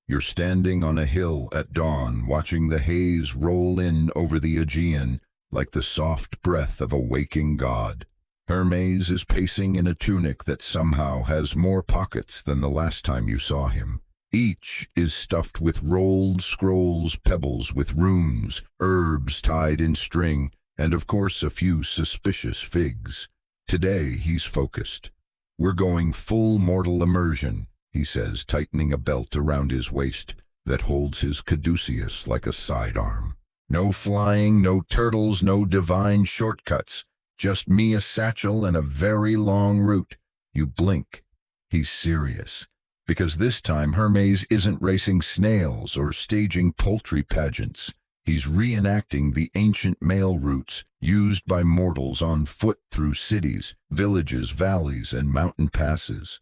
You're standing on a hill at dawn, watching the haze roll in over the Aegean like the soft breath of a waking god. Hermes is pacing in a tunic that somehow has more pockets than the last time you saw him. Each is stuffed with rolled scrolls, pebbles with runes, herbs tied in string, and of course a few suspicious figs. Today he's focused. "We're going full mortal immersion," he says, tightening a belt around his waist that holds his caduceus like a sidearm. "No flying, no turtles, no divine shortcuts. Just me, a satchel, and a very long route." You blink. He's serious. Because this time Hermes isn't racing snails or staging poultry pageants. He's reenacting the ancient mail routes used by mortals on foot through cities, villages, valleys, and mountain passes.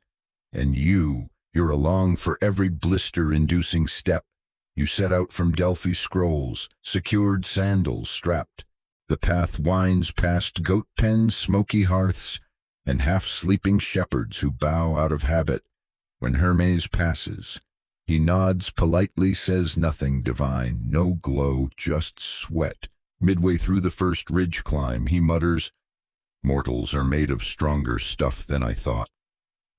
And you're along for every blister-inducing step. You set out from Delphi scrolls, secured sandals strapped. The path winds past goat pens, smoky hearths, and half-sleeping shepherds who bow out of habit. When Hermes passes, he nods politely, says nothing divine, no glow, just sweat. Midway through the first ridge climb, he mutters, "Mortals are made of stronger stuff than I thought."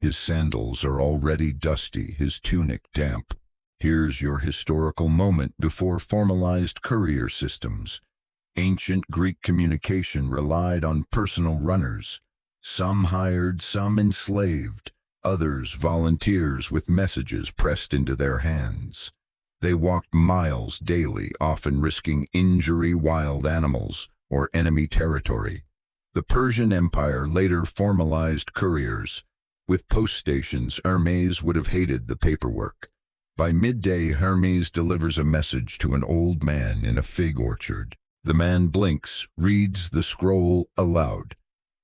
His sandals are already dusty, his tunic damp. Here's your historical moment before formalized courier systems. Ancient Greek communication relied on personal runners. Some hired, some enslaved. Others volunteers with messages pressed into their hands. They walked miles daily, often risking injury, wild animals, or enemy territory. The Persian Empire later formalized couriers. With post stations, Hermes would have hated the paperwork. By midday, Hermes delivers a message to an old man in a fig orchard. The man blinks, reads the scroll aloud.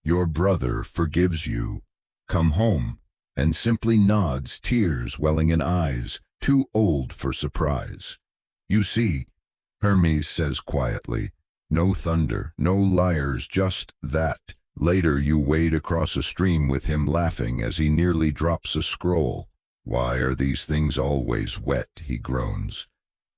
"Your brother forgives you. Come home," and simply nods, tears welling in eyes, too old for surprise. "You see," Hermes says quietly, "no thunder, no liars, just that. Later you wade across a stream with him laughing as he nearly drops a scroll. "Why are these things always wet?" he groans.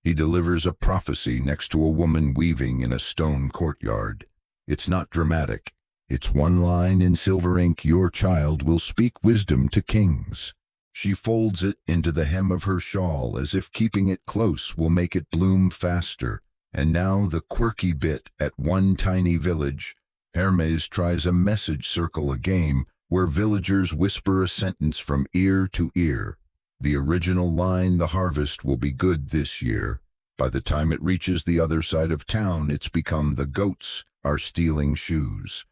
He delivers a prophecy next to a woman weaving in a stone courtyard. It's not dramatic. It's one line in silver ink: "Your child will speak wisdom to kings." She folds it into the hem of her shawl as if keeping it close will make it bloom faster. And now the quirky bit: at one tiny village, Hermes tries a message circle, a game where villagers whisper a sentence from ear to ear. The original line: "The harvest will be good this year." By the time it reaches the other side of town, it's become "The goats are stealing shoes."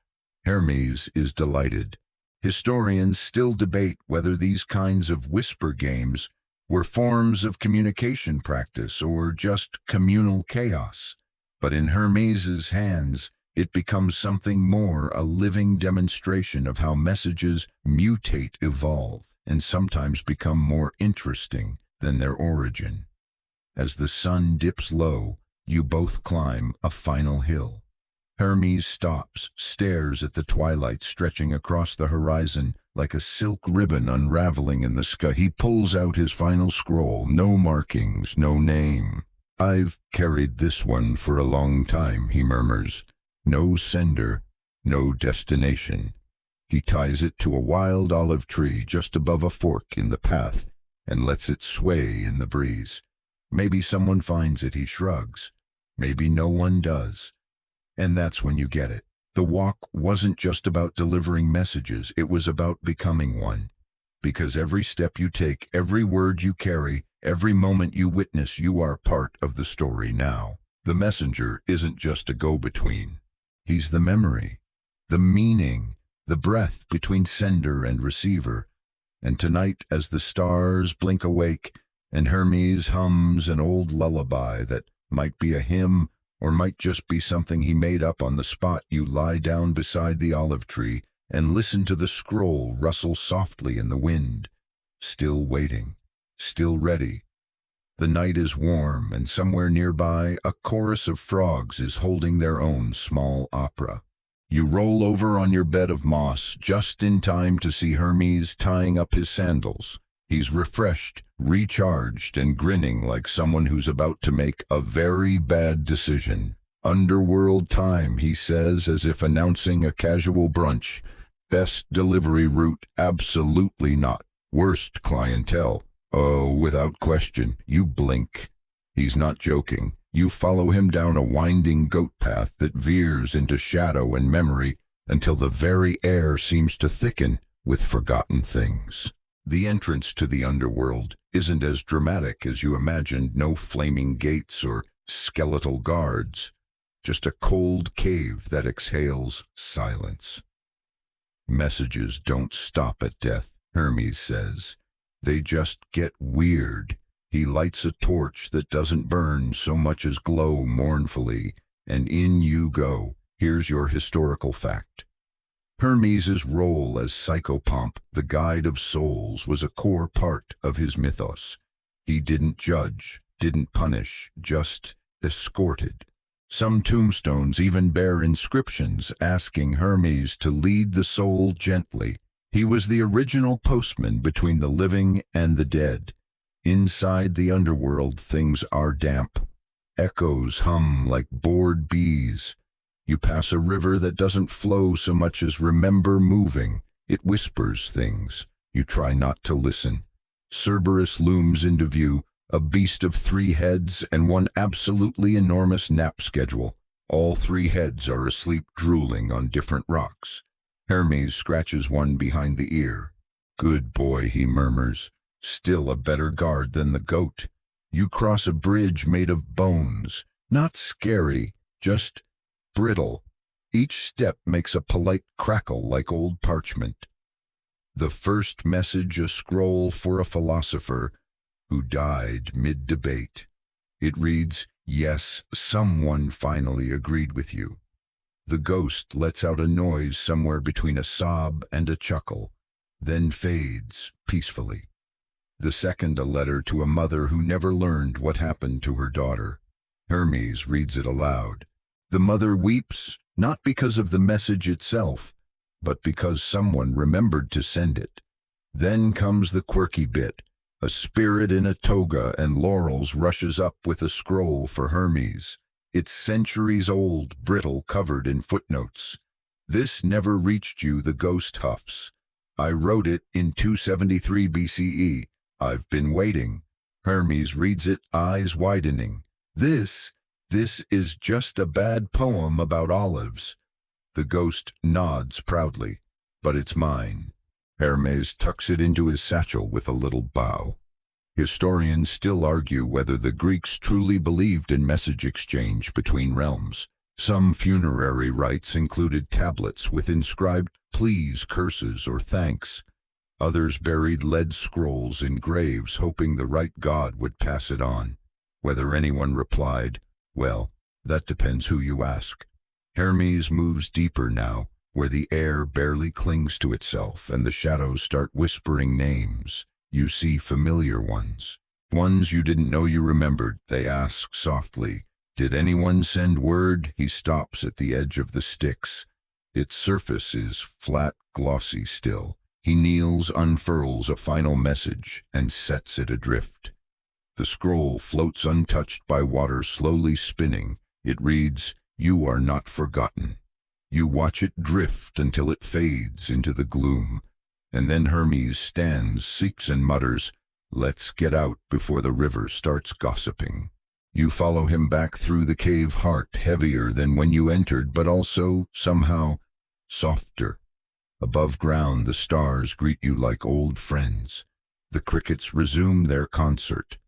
Hermes is delighted. Historians still debate whether these kinds of whisper games were forms of communication practice or just communal chaos. But in Hermes's hands, it becomes something more, a living demonstration of how messages mutate, evolve, and sometimes become more interesting than their origin. As the sun dips low, you both climb a final hill. Hermes stops, stares at the twilight stretching across the horizon like a silk ribbon unraveling in the sky. He pulls out his final scroll. No markings, no name. "I've carried this one for a long time," he murmurs. "No sender, no destination." He ties it to a wild olive tree just above a fork in the path and lets it sway in the breeze. Maybe someone finds it, he shrugs. Maybe no one does. And that's when you get it. The walk wasn't just about delivering messages, it was about becoming one. Because every step you take, every word you carry, every moment you witness, you are part of the story now. The messenger isn't just a go-between. He's the memory, the meaning, the breath between sender and receiver. And tonight, as the stars blink awake, and Hermes hums an old lullaby that might be a hymn or might just be something he made up on the spot, you lie down beside the olive tree and listen to the scroll rustle softly in the wind. Still waiting, still ready. The night is warm, and somewhere nearby a chorus of frogs is holding their own small opera. You roll over on your bed of moss just in time to see Hermes tying up his sandals. He's refreshed, recharged, and grinning like someone who's about to make a very bad decision. "Underworld time," he says, as if announcing a casual brunch. "Best delivery route? Absolutely not. Worst clientele? Oh, without question." You blink. He's not joking. You follow him down a winding goat path that veers into shadow and memory until the very air seems to thicken with forgotten things. The entrance to the underworld isn't as dramatic as you imagined. No flaming gates or skeletal guards. Just a cold cave that exhales silence. "Messages don't stop at death," Hermes says. "They just get weird." He lights a torch that doesn't burn so much as glow mournfully, and in you go. Here's your historical fact. Hermes's role as psychopomp, the guide of souls, was a core part of his mythos. He didn't judge, didn't punish, just escorted. Some tombstones even bear inscriptions asking Hermes to lead the soul gently. He was the original postman between the living and the dead. Inside the underworld, things are damp. Echoes hum like bored bees. You pass a river that doesn't flow so much as remember moving. It whispers things. You try not to listen. Cerberus looms into view, a beast of 3 heads and one absolutely enormous nap schedule. All 3 heads are asleep, drooling on different rocks. Hermes scratches one behind the ear. "Good boy," he murmurs. "Still a better guard than the goat." You cross a bridge made of bones. Not scary, just brittle. Each step makes a polite crackle like old parchment. The first message, a scroll for a philosopher who died mid-debate. It reads, "Yes, someone finally agreed with you." The ghost lets out a noise somewhere between a sob and a chuckle, then fades peacefully. The second, a letter to a mother who never learned what happened to her daughter. Hermes reads it aloud. The mother weeps, not because of the message itself, but because someone remembered to send it. Then comes the quirky bit. A spirit in a toga and laurels rushes up with a scroll for Hermes. It's centuries old, brittle, covered in footnotes. This never reached you, the ghost huffs. I wrote it in 273 BCE. I've been waiting. Hermes reads it, eyes widening. This is just a bad poem about olives. The ghost nods proudly. But it's mine. Hermes tucks it into his satchel with a little bow. Historians still argue whether the Greeks truly believed in message exchange between realms. Some funerary rites included tablets with inscribed pleas, curses, or thanks. Others buried lead scrolls in graves, hoping the right god would pass it on. Whether anyone replied, well, that depends who you ask. Hermes moves deeper now, where the air barely clings to itself and the shadows start whispering names. You see familiar ones. Ones you didn't know you remembered. They ask softly, did anyone send word? He stops at the edge of the Styx. Its surface is flat, glossy still. He kneels, unfurls a final message, and sets it adrift. The scroll floats untouched by water, slowly spinning. It reads, you are not forgotten. You watch it drift until it fades into the gloom. And then Hermes stands, seeks and mutters, let's get out before the river starts gossiping. You follow him back through the cave, heart heavier than when you entered, but also, somehow, softer. Above ground, the stars greet you like old friends. The crickets resume their concert.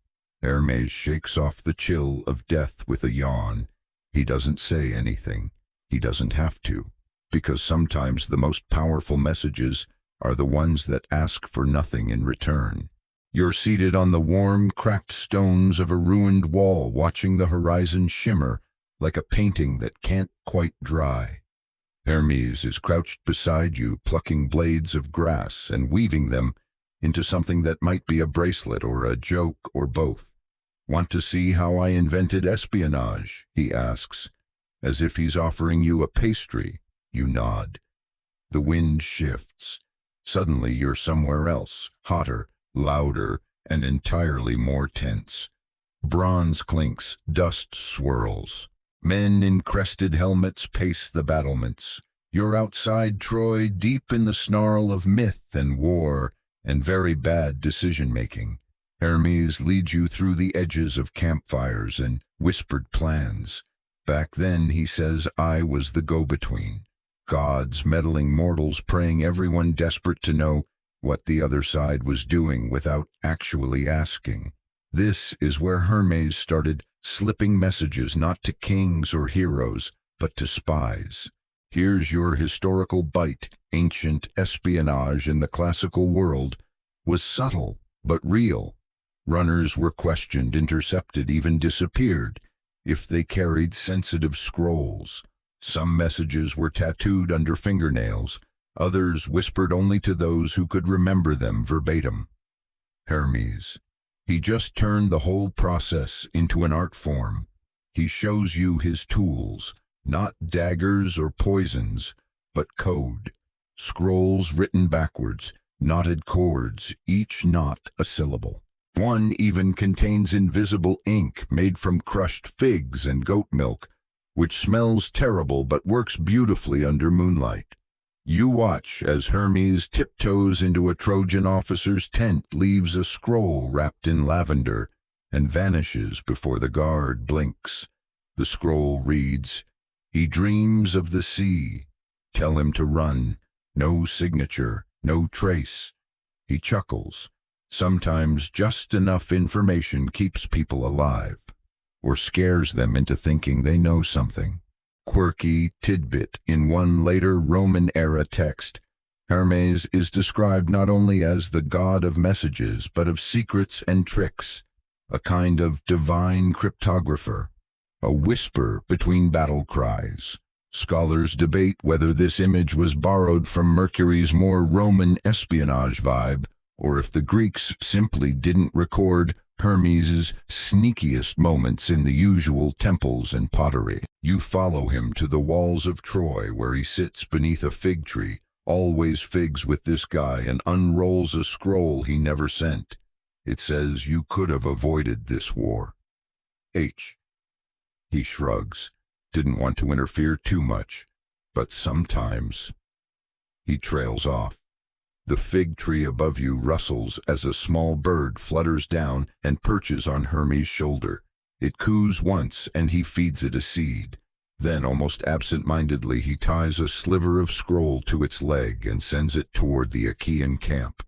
Hermes shakes off the chill of death with a yawn. He doesn't say anything. He doesn't have to, because sometimes the most powerful messages are the ones that ask for nothing in return. You're seated on the warm, cracked stones of a ruined wall, watching the horizon shimmer like a painting that can't quite dry. Hermes is crouched beside you, plucking blades of grass and weaving them into something that might be a bracelet or a joke or both. Want to see how I invented espionage? He asks, as if he's offering you a pastry. You nod. The wind shifts. Suddenly you're somewhere else, hotter, louder, and entirely more tense. Bronze clinks, dust swirls. Men in crested helmets pace the battlements. You're outside Troy, deep in the snarl of myth and war and very bad decision-making. Hermes leads you through the edges of campfires and whispered plans. Back then, he says, I was the go-between. Gods meddling, mortals praying, everyone desperate to know what the other side was doing without actually asking. This is where Hermes started slipping messages not to kings or heroes, but to spies. Here's your historical bite. Ancient espionage in the classical world was subtle but real. Runners were questioned, intercepted, even disappeared if they carried sensitive scrolls. Some messages were tattooed under fingernails, others whispered only to those who could remember them verbatim. Hermes. He just turned the whole process into an art form. He shows you his tools, not daggers or poisons, but code. Scrolls written backwards, knotted chords, each knot a syllable. One even contains invisible ink made from crushed figs and goat milk, which smells terrible but works beautifully under moonlight. You watch as Hermes tiptoes into a Trojan officer's tent, leaves a scroll wrapped in lavender, and vanishes before the guard blinks. The scroll reads, he dreams of the sea. Tell him to run. No signature, no trace. He chuckles. Sometimes just enough information keeps people alive, or scares them into thinking they know something. Quirky tidbit in one later Roman-era text, Hermes is described not only as the god of messages, but of secrets and tricks, a kind of divine cryptographer, a whisper between battle cries. Scholars debate whether this image was borrowed from Mercury's more Roman espionage vibe, or if the Greeks simply didn't record Hermes's sneakiest moments in the usual temples and pottery. You follow him to the walls of Troy, where he sits beneath a fig tree, Always figs with this guy and unrolls a scroll he never sent. It says you could have avoided this war. H. He shrugs. Didn't want to interfere too much, but sometimes. He trails off. The fig tree above you rustles as a small bird flutters down and perches on Hermes' shoulder. It coos once and he feeds it a seed. Then, almost absent-mindedly, he ties a sliver of scroll to its leg and sends it toward the Achaean camp.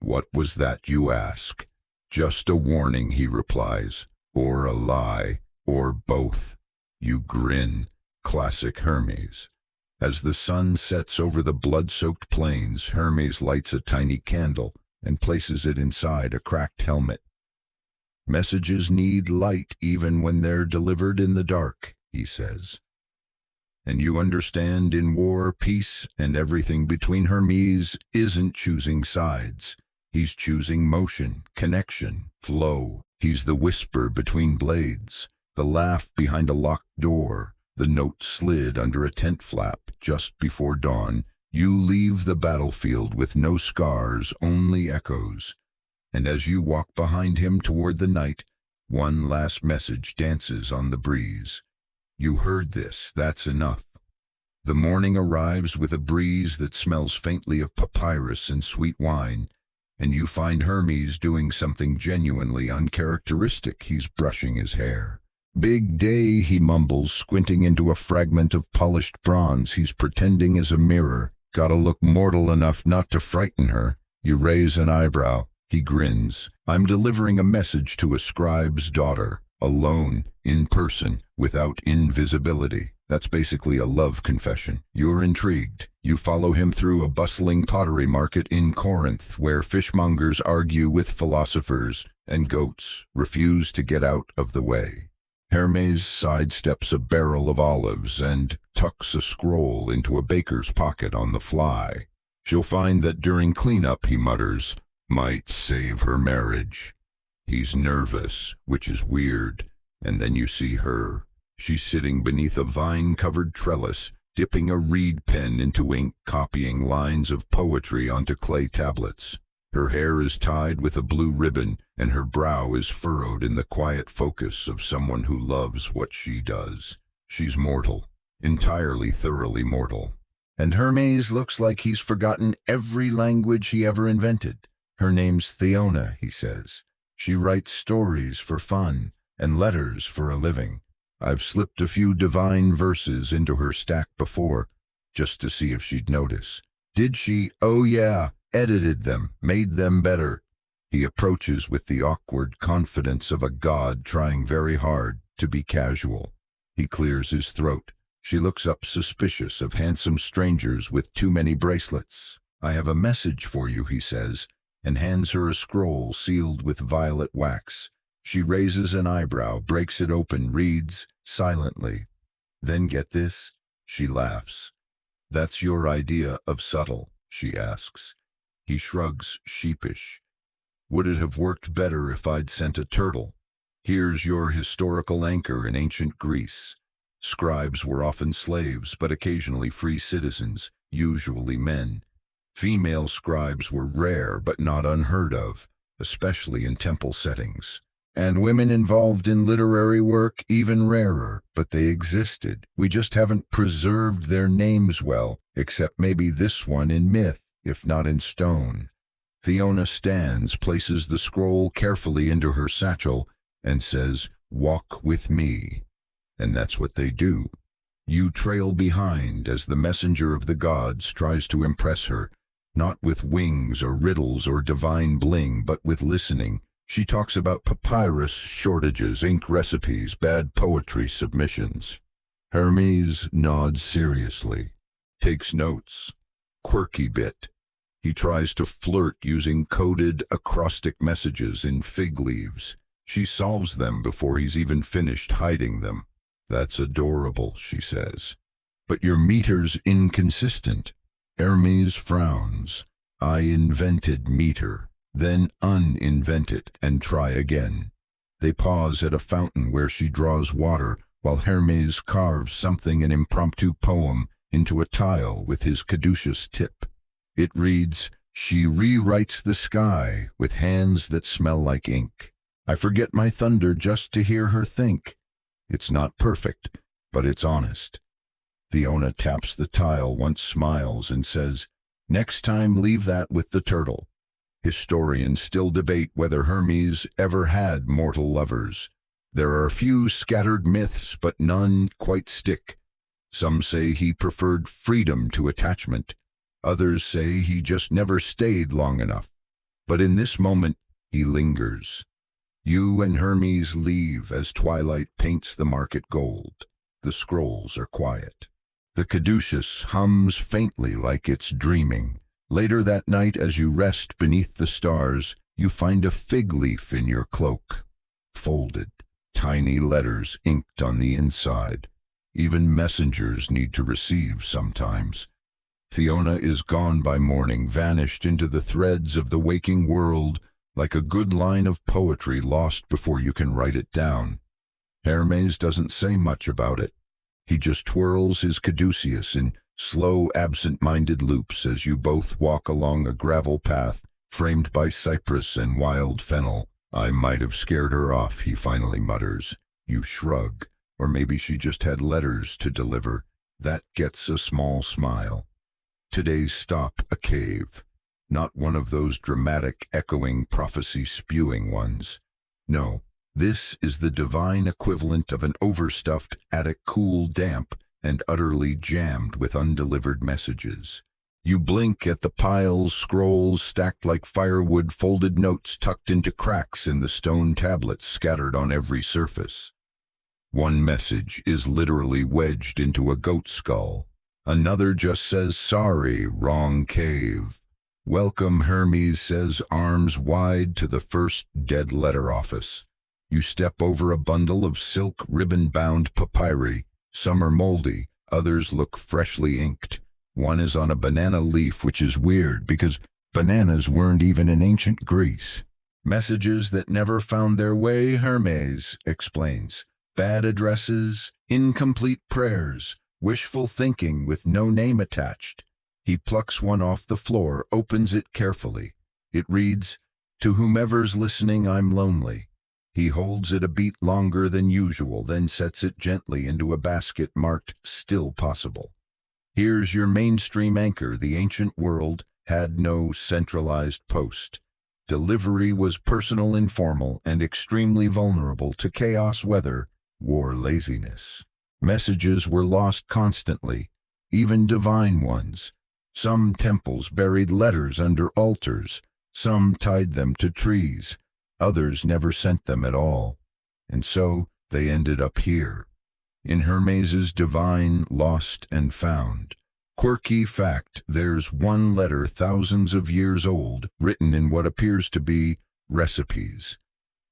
What was that, you ask? Just a warning, he replies, or a lie, or both. You grin. Classic Hermes. As the sun sets over the blood-soaked plains, Hermes lights a tiny candle and places it inside a cracked helmet. Messages need light even when they're delivered in the dark, he says. And you understand, in war, peace, and everything between, Hermes isn't choosing sides. He's choosing motion, connection, flow. He's the whisper between blades, the laugh behind a locked door, the note slid under a tent flap just before dawn. You leave the battlefield with no scars, only echoes. And as you walk behind him toward the night, one last message dances on the breeze. You heard this, that's enough. The morning arrives with a breeze that smells faintly of papyrus and sweet wine, and you find Hermes doing something genuinely uncharacteristic. He's brushing his hair. Big day, he mumbles, squinting into a fragment of polished bronze he's pretending is a mirror. Gotta look mortal enough not to frighten her. You raise an eyebrow. He grins. I'm delivering a message to a scribe's daughter, alone, in person, without invisibility. That's basically a love confession. You're intrigued. You follow him through a bustling pottery market in Corinth, where fishmongers argue with philosophers, and goats refuse to get out of the way. Hermes sidesteps a barrel of olives and tucks a scroll into a baker's pocket on the fly. She'll find that during cleanup, he mutters, might save her marriage. He's nervous, which is weird, and then you see her. She's sitting beneath a vine-covered trellis, dipping a reed pen into ink, copying lines of poetry onto clay tablets. Her hair is tied with a blue ribbon, and her brow is furrowed in the quiet focus of someone who loves what she does. She's mortal, entirely, thoroughly mortal. And Hermes looks like he's forgotten every language he ever invented. Her name's Theona, he says. She writes stories for fun and letters for a living. I've slipped a few divine verses into her stack before, just to see if she'd notice. Did she? Oh yeah, edited them, made them better. He approaches with the awkward confidence of a god trying very hard to be casual. He clears his throat. She looks up, suspicious of handsome strangers with too many bracelets. I have a message for you, he says, and hands her a scroll sealed with violet wax. She raises an eyebrow, breaks it open, reads silently. Then get this? She laughs. That's your idea of subtle, she asks. He shrugs, sheepish. Would it have worked better if I'd sent a turtle? Here's your historical anchor in ancient Greece. Scribes were often slaves, but occasionally free citizens, usually men. Female scribes were rare but not unheard of, especially in temple settings. And women involved in literary work even rarer, but they existed. We just haven't preserved their names well, except maybe this one in myth, if not in stone. Theona stands, places the scroll carefully into her satchel, and says, "Walk with me." And that's what they do. You trail behind as the messenger of the gods tries to impress her, not with wings or riddles or divine bling, but with listening. She talks about papyrus shortages, ink recipes, bad poetry submissions. Hermes nods seriously, takes notes. Quirky bit. He tries to flirt using coded acrostic messages in fig leaves. She solves them before he's even finished hiding them. That's adorable, she says. But your meter's inconsistent. Hermes frowns. I invented meter. Then uninvent it and try again. They pause at a fountain where she draws water while Hermes carves something an impromptu poem into a tile with his caduceus tip. It reads, "She rewrites the sky with hands that smell like ink. I forget my thunder just to hear her think." It's not perfect, but it's honest. Fiona taps the tile once, smiles, and says, "Next time leave that with the turtle." Historians still debate whether Hermes ever had mortal lovers. There are a few scattered myths, but none quite stick. Some say he preferred freedom to attachment. Others say he just never stayed long enough. But in this moment, he lingers. You and Hermes leave as twilight paints the market gold. The scrolls are quiet. The caduceus hums faintly like it's dreaming. Later that night, as you rest beneath the stars, you find a fig leaf in your cloak. Folded, tiny letters inked on the inside. Even messengers need to receive sometimes. Fiona is gone by morning, vanished into the threads of the waking world, like a good line of poetry lost before you can write it down. Hermes doesn't say much about it. He just twirls his caduceus in slow, absent-minded loops as you both walk along a gravel path framed by cypress and wild fennel. "I might have scared her off," he finally mutters. You shrug. Or maybe she just had letters to deliver. That gets a small smile. Today's stop, a cave. Not one of those dramatic, echoing, prophecy-spewing ones. No, this is the divine equivalent of an overstuffed attic, cool, damp, and utterly jammed with undelivered messages. You blink at the piles, scrolls stacked like firewood, folded notes tucked into cracks in the stone tablets scattered on every surface. One message is literally wedged into a goat skull. Another just says, "Sorry, wrong cave." "Welcome," Hermes says, arms wide, to the first dead letter office. You step over a bundle of silk ribbon-bound papyri. Some are moldy, others look freshly inked. One is on a banana leaf, which is weird because bananas weren't even in ancient Greece. "Messages that never found their way," Hermes explains. "Bad addresses, incomplete prayers, wishful thinking with no name attached." He plucks one off the floor, opens it carefully. It reads, "To whomever's listening, I'm lonely." He holds it a beat longer than usual, then sets it gently into a basket marked "Still Possible." Here's your mainstream anchor. The ancient world had no centralized post. Delivery was personal, informal, and extremely vulnerable to chaos, weather, war, laziness. Messages were lost constantly, even divine ones. Some temples buried letters under altars, some tied them to trees, others never sent them at all. And so they ended up here, in Hermes's divine lost and found. Quirky fact, there's one letter thousands of years old, written in what appears to be recipes.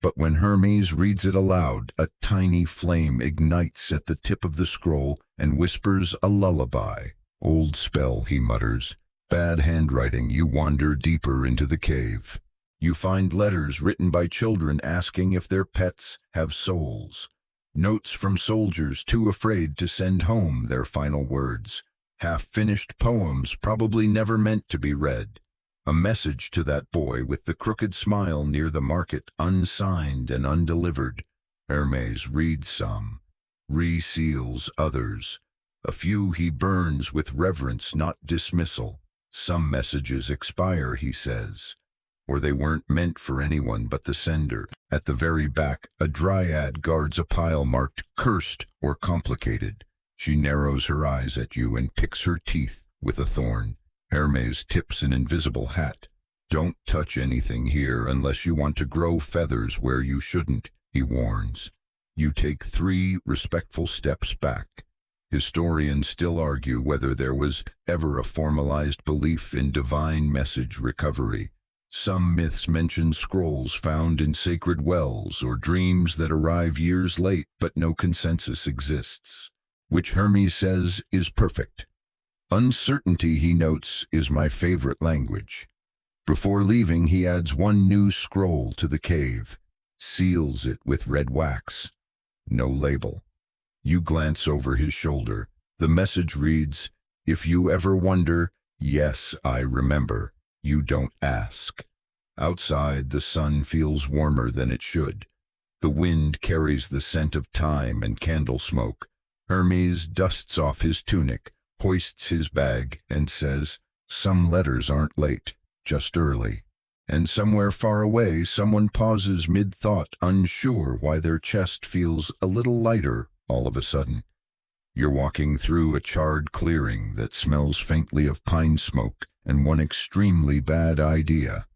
But when Hermes reads it aloud, a tiny flame ignites at the tip of the scroll and whispers a lullaby. "Old spell," he mutters. "Bad handwriting." You wander deeper into the cave. You find letters written by children asking if their pets have souls. Notes from soldiers too afraid to send home their final words. Half-finished poems probably never meant to be read. A message to that boy with the crooked smile near the market, unsigned and undelivered. Hermes reads some, reseals others. A few he burns with reverence, not dismissal. Some messages expire, he says, or they weren't meant for anyone but the sender. At the very back, a dryad guards a pile marked "Cursed" or "Complicated." She narrows her eyes at you and picks her teeth with a thorn. Hermes tips an invisible hat. "Don't touch anything here unless you want to grow feathers where you shouldn't," he warns. You take 3 respectful steps back. Historians still argue whether there was ever a formalized belief in divine message recovery. Some myths mention scrolls found in sacred wells or dreams that arrive years late, but no consensus exists. Which Hermes says is perfect. Uncertainty, he notes, is my favorite language. Before leaving, he adds one new scroll to the cave, seals it with red wax. No label. You glance over his shoulder. The message reads, If you ever wonder, yes, I remember. You don't ask. Outside, the sun feels warmer than it should. The wind carries the scent of thyme and candle smoke. Hermes dusts off his tunic, hoists his bag, and says, "Some letters aren't late, just early." And somewhere far away, someone pauses mid-thought, unsure why their chest feels a little lighter all of a sudden. You're walking through a charred clearing that smells faintly of pine smoke and one extremely bad idea.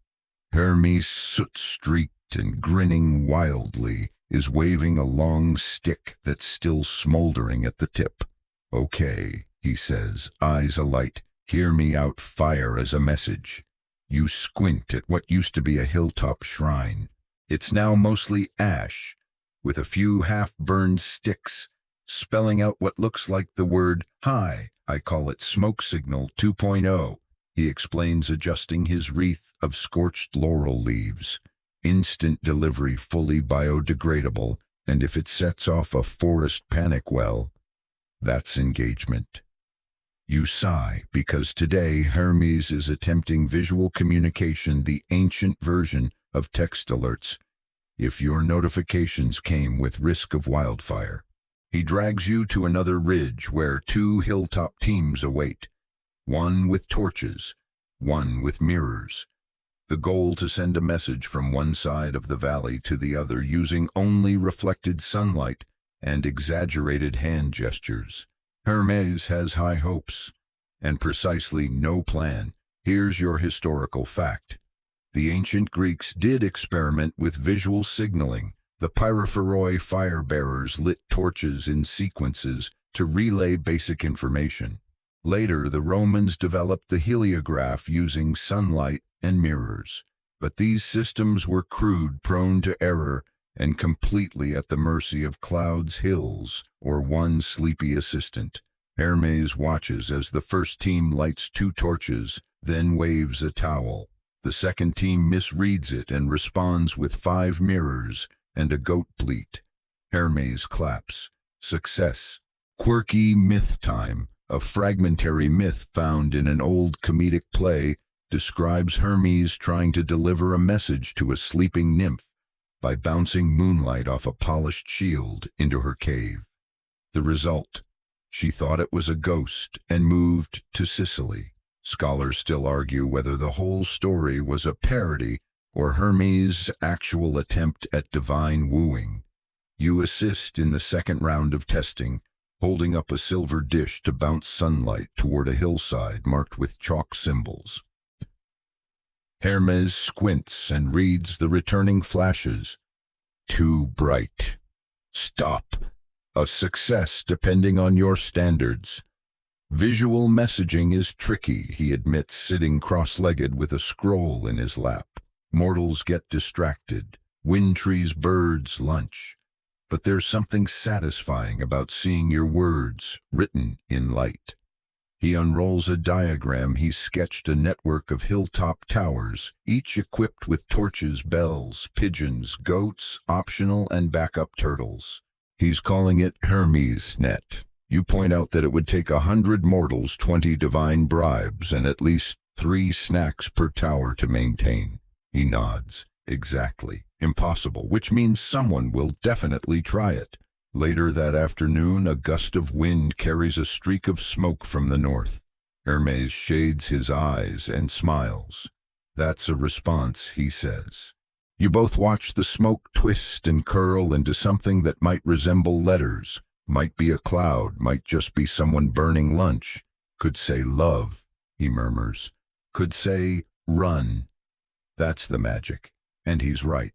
Hermes, soot-streaked and grinning wildly, is waving a long stick that's still smoldering at the tip. "Okay," he says, eyes alight. "Hear me out, fire as a message." You squint at what used to be a hilltop shrine. It's now mostly ash, with a few half-burned sticks, spelling out what looks like the word "Hi." "I call it Smoke Signal 2.0, he explains, adjusting his wreath of scorched laurel leaves. "Instant delivery, fully biodegradable, and if it sets off a forest panic, well, that's engagement." You sigh, because today Hermes is attempting visual communication, the ancient version of text alerts. If your notifications came with risk of wildfire. He drags you to another ridge where two hilltop teams await, one with torches, one with mirrors. The goal to send a message from one side of the valley to the other using only reflected sunlight and exaggerated hand gestures. Hermes has high hopes, and precisely no plan. Here's your historical fact. The ancient Greeks did experiment with visual signaling. The pyrophoroi fire-bearers lit torches in sequences to relay basic information. Later, the Romans developed the heliograph using sunlight and mirrors. But these systems were crude, prone to error, and completely at the mercy of clouds, hills, or one sleepy assistant. Hermes watches as the first team lights two torches, then waves a towel. The second team misreads it and responds with 5 mirrors and a goat bleat. Hermes claps. Success. Quirky myth time, a fragmentary myth found in an old comedic play, describes Hermes trying to deliver a message to a sleeping nymph by bouncing moonlight off a polished shield into her cave. The result: she thought it was a ghost and moved to Sicily. Scholars still argue whether the whole story was a parody or Hermes' actual attempt at divine wooing. You assist in the second round of testing, holding up a silver dish to bounce sunlight toward a hillside marked with chalk symbols. Hermes squints and reads the returning flashes. Too bright. Stop. A success depending on your standards. Visual messaging is tricky, he admits, sitting cross-legged with a scroll in his lap. Mortals get distracted. Wind trees, birds, lunch. But there's something satisfying about seeing your words written in light. He unrolls a diagram. He's sketched a network of hilltop towers, each equipped with torches, bells, pigeons, goats, optional and backup turtles. He's calling it Hermes Net. You point out that it would take 100 mortals, 20 divine bribes, and at least 3 snacks per tower to maintain. He nods. Exactly. Impossible, which means someone will definitely try it. Later that afternoon, a gust of wind carries a streak of smoke from the north. Hermes shades his eyes and smiles. That's a response, he says. You both watch the smoke twist and curl into something that might resemble letters. Might be a cloud, might just be someone burning lunch. Could say love, he murmurs. Could say run. That's the magic. And he's right.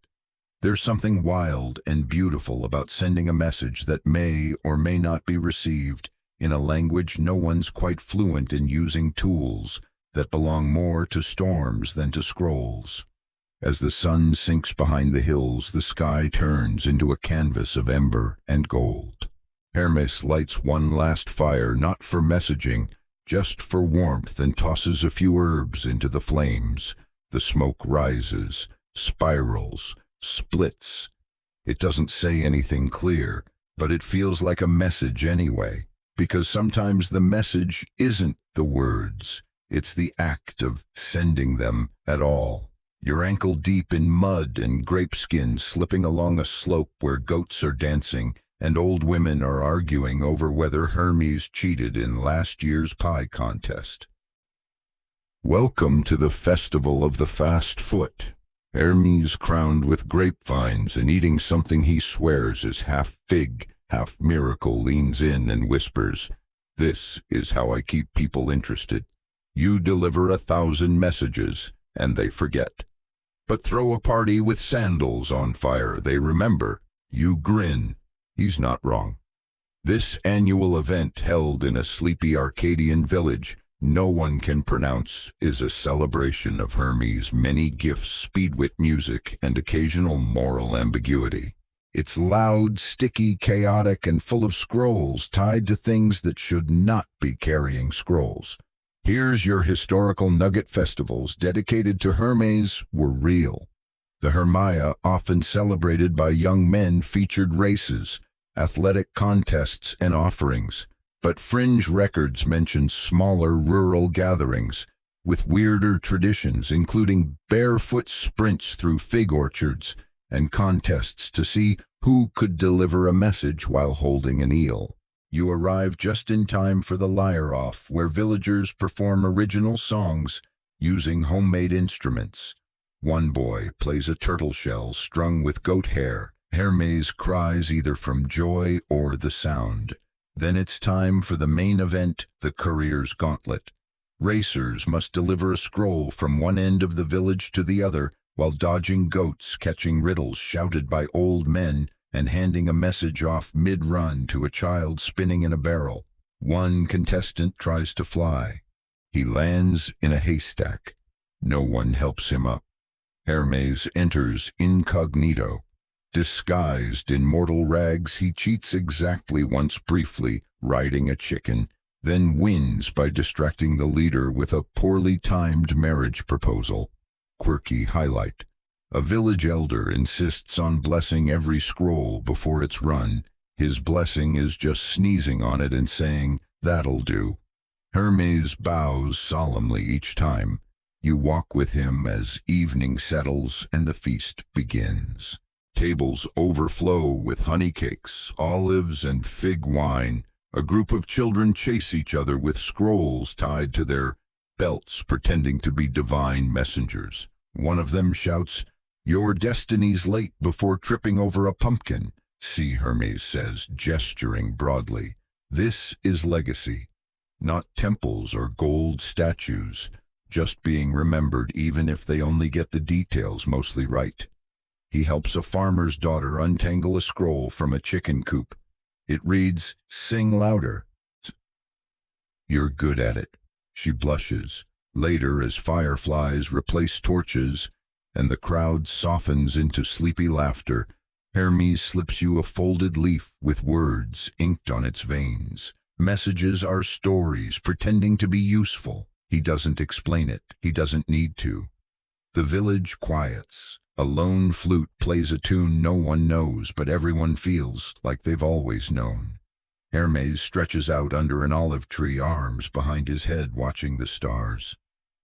There's something wild and beautiful about sending a message that may or may not be received in a language no one's quite fluent in, using tools that belong more to storms than to scrolls. As the sun sinks behind the hills, the sky turns into a canvas of ember and gold. Hermes lights one last fire, not for messaging, just for warmth, and tosses a few herbs into the flames. The smoke rises, spirals, splits. It doesn't say anything clear, but it feels like a message anyway, because sometimes the message isn't the words, it's the act of sending them at all. You're ankle deep in mud and grapeskin, slipping along a slope where goats are dancing and old women are arguing over whether Hermes cheated in last year's pie contest. Welcome to the festival of the fast foot. Hermes, crowned with grapevines and eating something he swears is half fig, half miracle, leans in and whispers, "This is how I keep people interested. You deliver 1,000 messages, and they forget. But throw a party with sandals on fire, they remember. You grin." He's not wrong. This annual event, held in a sleepy Arcadian village no one can pronounce, is a celebration of Hermes' many gifts, speedwit music, and occasional moral ambiguity. It's loud, sticky, chaotic, and full of scrolls tied to things that should not be carrying scrolls. Here's your historical nugget: festivals dedicated to Hermes were real. The Hermaia, often celebrated by young men, featured races, athletic contests, and offerings. But fringe records mention smaller rural gatherings with weirder traditions, including barefoot sprints through fig orchards and contests to see who could deliver a message while holding an eel. You arrive just in time for the lyre-off, where villagers perform original songs using homemade instruments. One boy plays a turtle shell strung with goat hair. Hermes cries either from joy or the sound. Then it's time for the main event, the Courier's gauntlet. Racers must deliver a scroll from one end of the village to the other while dodging goats, catching riddles shouted by old men, and handing a message off mid-run to a child spinning in a barrel. One contestant tries to fly. He lands in a haystack. No one helps him up. Hermes enters incognito. Disguised in mortal rags, he cheats exactly once briefly, riding a chicken, then wins by distracting the leader with a poorly timed marriage proposal. Quirky highlight: a village elder insists on blessing every scroll before it's run. His blessing is just sneezing on it and saying, "That'll do." Hermes bows solemnly each time. You walk with him as evening settles and the feast begins. Tables overflow with honey cakes, olives, and fig wine. A group of children chase each other with scrolls tied to their belts, pretending to be divine messengers. One of them shouts, "Your destiny's late," before tripping over a pumpkin. "See," Hermes says, gesturing broadly. "This is legacy. Not temples or gold statues, just being remembered even if they only get the details mostly right." He helps a farmer's daughter untangle a scroll from a chicken coop. It reads, "Sing louder." "You're good at it." She blushes. Later, as fireflies replace torches and the crowd softens into sleepy laughter, Hermes slips you a folded leaf with words inked on its veins. Messages are stories pretending to be useful. He doesn't explain it. He doesn't need to. The village quiets. A lone flute plays a tune no one knows, but everyone feels like they've always known. Hermes stretches out under an olive tree, arms behind his head, watching the stars.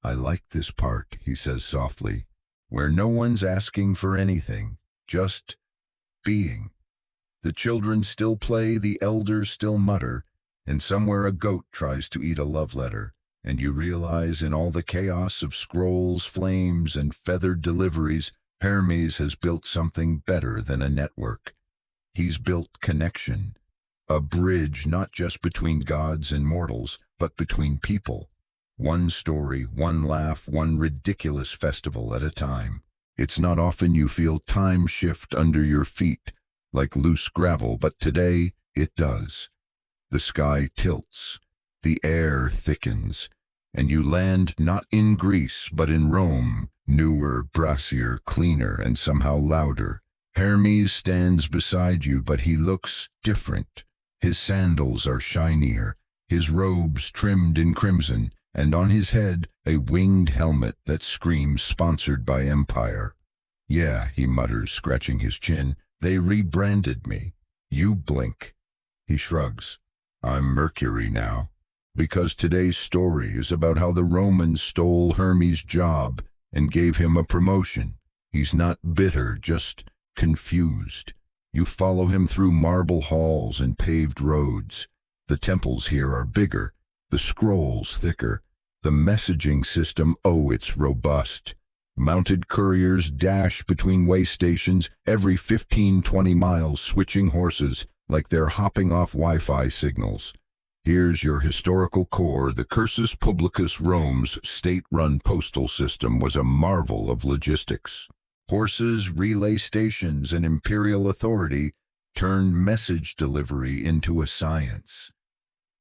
"I like this part," he says softly, "where no one's asking for anything, just being." The children still play, the elders still mutter, and somewhere a goat tries to eat a love letter, and you realize in all the chaos of scrolls, flames, and feathered deliveries, Hermes has built something better than a network. He's built connection, a bridge not just between gods and mortals, but between people. One story, one laugh, one ridiculous festival at a time. It's not often you feel time shift under your feet like loose gravel, but today it does. The sky tilts, the air thickens, and you land not in Greece but in Rome, newer, brassier, cleaner, and somehow louder. Hermes stands beside you, but he looks different. His sandals are shinier, his robes trimmed in crimson, and on his head a winged helmet that screams sponsored by Empire. "Yeah," he mutters, scratching his chin, "they rebranded me." You blink. He shrugs. I'm Mercury now, because today's story is about how the Romans stole Hermes' job and gave him a promotion. He's not bitter, just confused. You follow him through marble halls and paved roads. The temples here are bigger, the scrolls thicker, the messaging system, oh, it's robust. Mounted couriers dash between way stations every 15-20 miles, switching horses like they're hopping off Wi-Fi signals. Here's your historical core. The Cursus Publicus Rome's state-run postal system was a marvel of logistics. Horses, relay stations, and imperial authority turned message delivery into a science.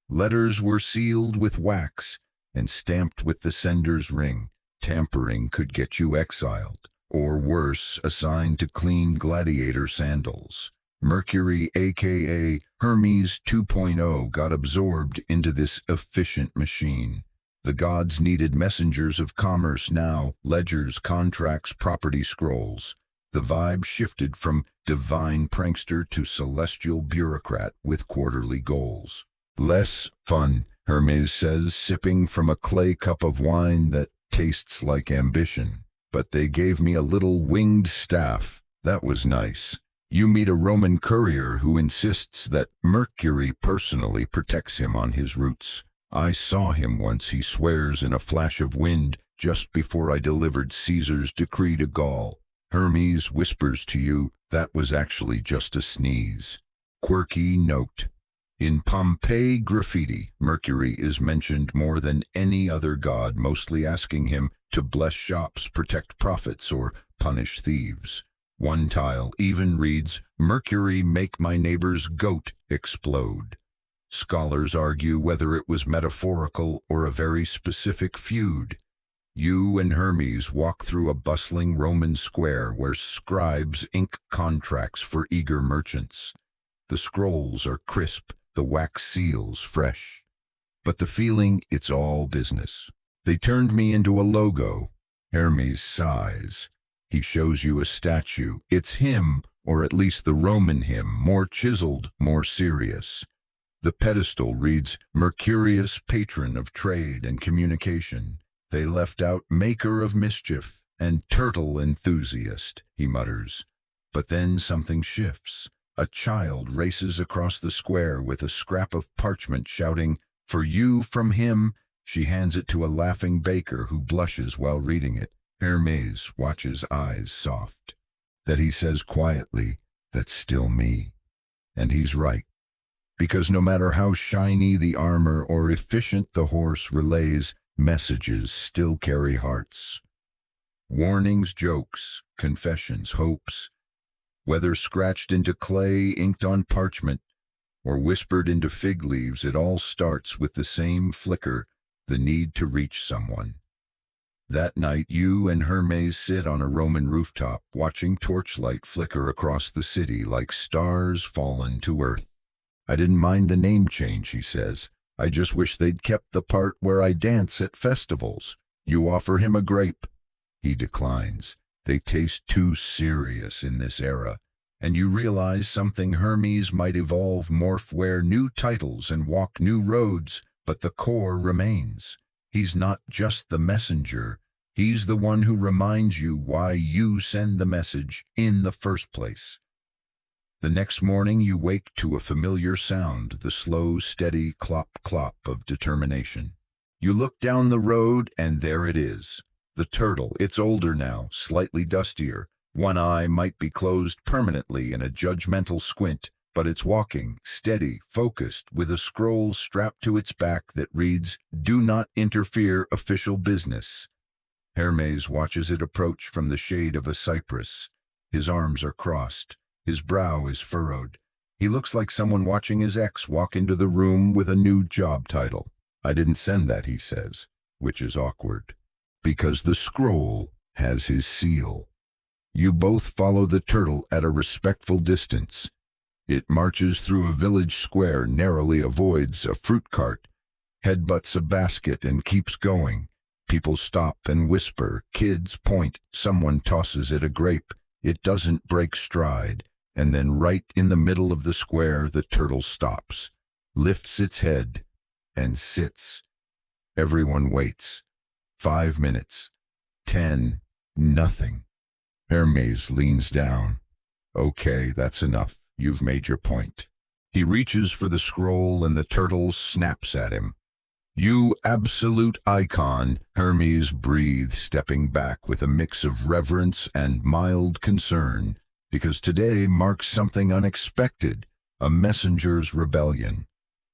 Letters were sealed with wax and stamped with the sender's ring. Tampering could get you exiled, or worse, assigned to clean gladiator sandals. Mercury, aka Hermes 2.0, got absorbed into this efficient machine. The gods needed messengers of commerce now, ledgers, contracts, property scrolls. The vibe shifted from divine prankster to celestial bureaucrat with quarterly goals. Less fun, Hermes says, sipping from a clay cup of wine that tastes like ambition. But they gave me a little winged staff. That was nice. You meet a Roman courier who insists that Mercury personally protects him on his routes. I saw him once, he swears, in a flash of wind just before I delivered Caesar's decree to Gaul. Hermes whispers to you that was actually just a sneeze. Quirky note. In Pompeii graffiti, Mercury is mentioned more than any other god, mostly asking him to bless shops, protect profits, or punish thieves. One tile even reads, "Mercury, make my neighbor's goat explode." Scholars argue whether it was metaphorical or a very specific feud. You and Hermes walk through a bustling Roman square where scribes ink contracts for eager merchants. The scrolls are crisp, the wax seals fresh. But the feeling, it's all business. They turned me into a logo. Hermes sighs. He shows you a statue. It's him, or at least the Roman him, more chiseled, more serious. The pedestal reads, Mercurius, patron of trade and communication. They left out maker of mischief and turtle enthusiast, he mutters. But then something shifts. A child races across the square with a scrap of parchment shouting, "For you from him." She hands it to a laughing baker who blushes while reading it. Hermes watches, eyes soft. That he says quietly, "That's still me." And he's right. Because no matter how shiny the armor or efficient the horse relays, messages still carry hearts. Warnings, jokes, confessions, hopes. Whether scratched into clay, inked on parchment, or whispered into fig leaves, it all starts with the same flicker, the need to reach someone. That night, you and Hermes sit on a Roman rooftop, watching torchlight flicker across the city like stars fallen to earth. "I didn't mind the name change," he says. "I just wish they'd kept the part where I dance at festivals." You offer him a grape. He declines. They taste too serious in this era. And you realize something. Hermes might evolve, morph, wear new titles, and walk new roads, but the core remains. He's not just the messenger. He's the one who reminds you why you send the message in the first place. The next morning you wake to a familiar sound, the slow, steady clop-clop of determination. You look down the road, and there it is. The turtle. It's older now, slightly dustier. One eye might be closed permanently in a judgmental squint, but it's walking, steady, focused, with a scroll strapped to its back that reads, "Do not interfere, official business." Hermes watches it approach from the shade of a cypress. His arms are crossed. His brow is furrowed. He looks like someone watching his ex walk into the room with a new job title. "I didn't send that," he says, which is awkward. Because the scroll has his seal. You both follow the turtle at a respectful distance. It marches through a village square, narrowly avoids a fruit cart, headbutts a basket, and keeps going. People stop and whisper, kids point, someone tosses it a grape. It doesn't break stride, and then right in the middle of the square the turtle stops. lifts its head, and sits. Everyone waits. 5 minutes. 10. Nothing. Hermes leans down. Okay, that's enough. You've made your point. He reaches for the scroll and the turtle snaps at him. You absolute icon, Hermes breathed, stepping back with a mix of reverence and mild concern, because today marks something unexpected, a messenger's rebellion.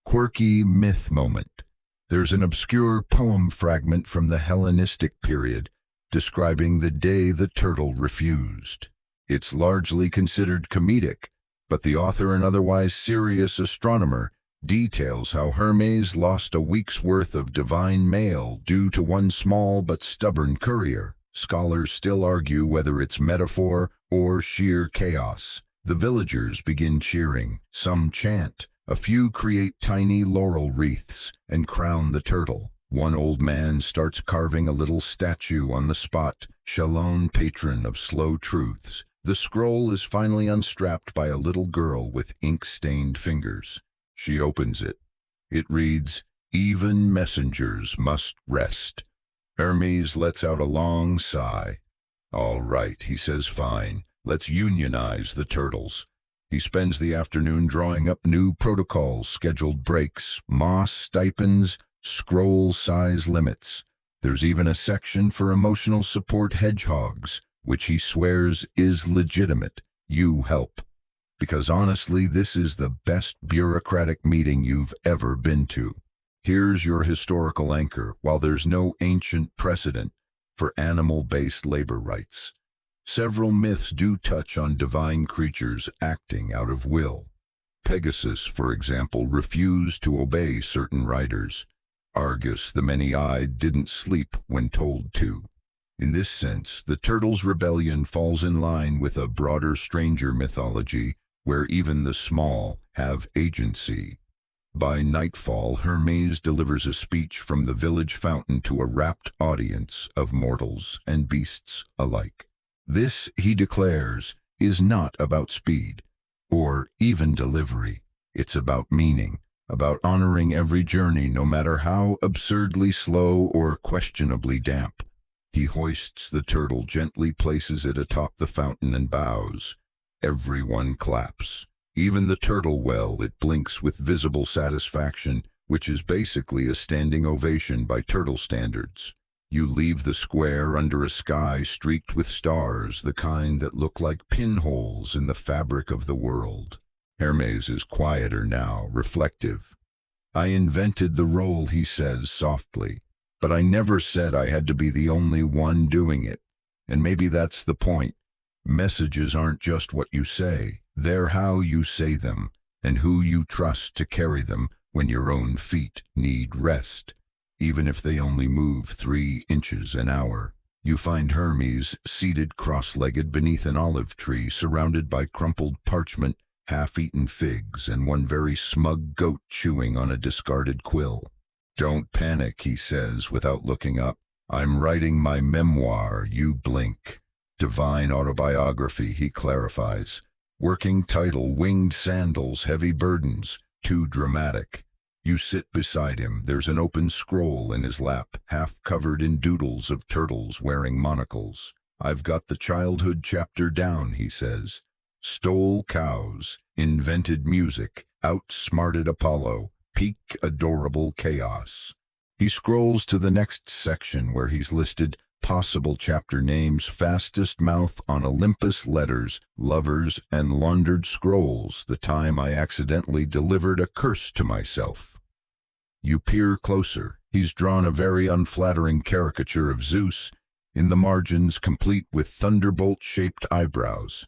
Quirky myth moment. There's an obscure poem fragment from the Hellenistic period describing the day the turtle refused. It's largely considered comedic, but the author, an otherwise serious astronomer, details how Hermes lost a week's worth of divine mail due to one small but stubborn courier. Scholars still argue whether it's metaphor or sheer chaos. The villagers begin cheering, some chant, a few create tiny laurel wreaths and crown the turtle. One old man starts carving a little statue on the spot, Shalom, patron of slow truths. The scroll is finally unstrapped by a little girl with ink-stained fingers. She opens it. It reads, "Even messengers must rest." Hermes lets out a long sigh. All right, he says, fine, let's unionize the turtles. He spends the afternoon drawing up new protocols, scheduled breaks, moss stipends, scroll size limits. There's even a section for emotional support hedgehogs, which he swears is legitimate. You help. Because honestly, this is the best bureaucratic meeting you've ever been to. Here's your historical anchor, while there's no ancient precedent for animal-based labor rights. Several myths do touch on divine creatures acting out of will. Pegasus, for example, refused to obey certain riders. Argus, the many-eyed, didn't sleep when told to. In this sense, the turtle's rebellion falls in line with a broader stranger mythology where even the small have agency. By nightfall, Hermes delivers a speech from the village fountain to a rapt audience of mortals and beasts alike. This, he declares, is not about speed or even delivery. It's about meaning, about honoring every journey no matter how absurdly slow or questionably damp. He hoists the turtle, gently places it atop the fountain and bows. Everyone claps. Even the turtle well, it blinks with visible satisfaction, which is basically a standing ovation by turtle standards. You leave the square under a sky streaked with stars, the kind that look like pinholes in the fabric of the world. Hermes is quieter now, reflective. I invented the role, he says softly, but I never said I had to be the only one doing it. And maybe that's the point. Messages aren't just what you say, they're how you say them, and who you trust to carry them when your own feet need rest. Even if they only move 3 inches an hour. You find Hermes seated cross-legged beneath an olive tree, surrounded by crumpled parchment, half-eaten figs, and one very smug goat chewing on a discarded quill. Don't panic, he says without looking up. I'm writing my memoir, you blink. Divine autobiography, he clarifies. Working title, Winged Sandals, Heavy Burdens. Too dramatic. You sit beside him. There's an open scroll in his lap, half covered in doodles of turtles wearing monocles. I've got the childhood chapter down, he says. Stole cows, invented music, outsmarted Apollo, peak adorable chaos. He scrolls to the next section where he's listed possible chapter names, fastest mouth on Olympus letters, lovers, and laundered scrolls, the time I accidentally delivered a curse to myself. You peer closer. He's drawn a very unflattering caricature of Zeus, in the margins complete with thunderbolt-shaped eyebrows.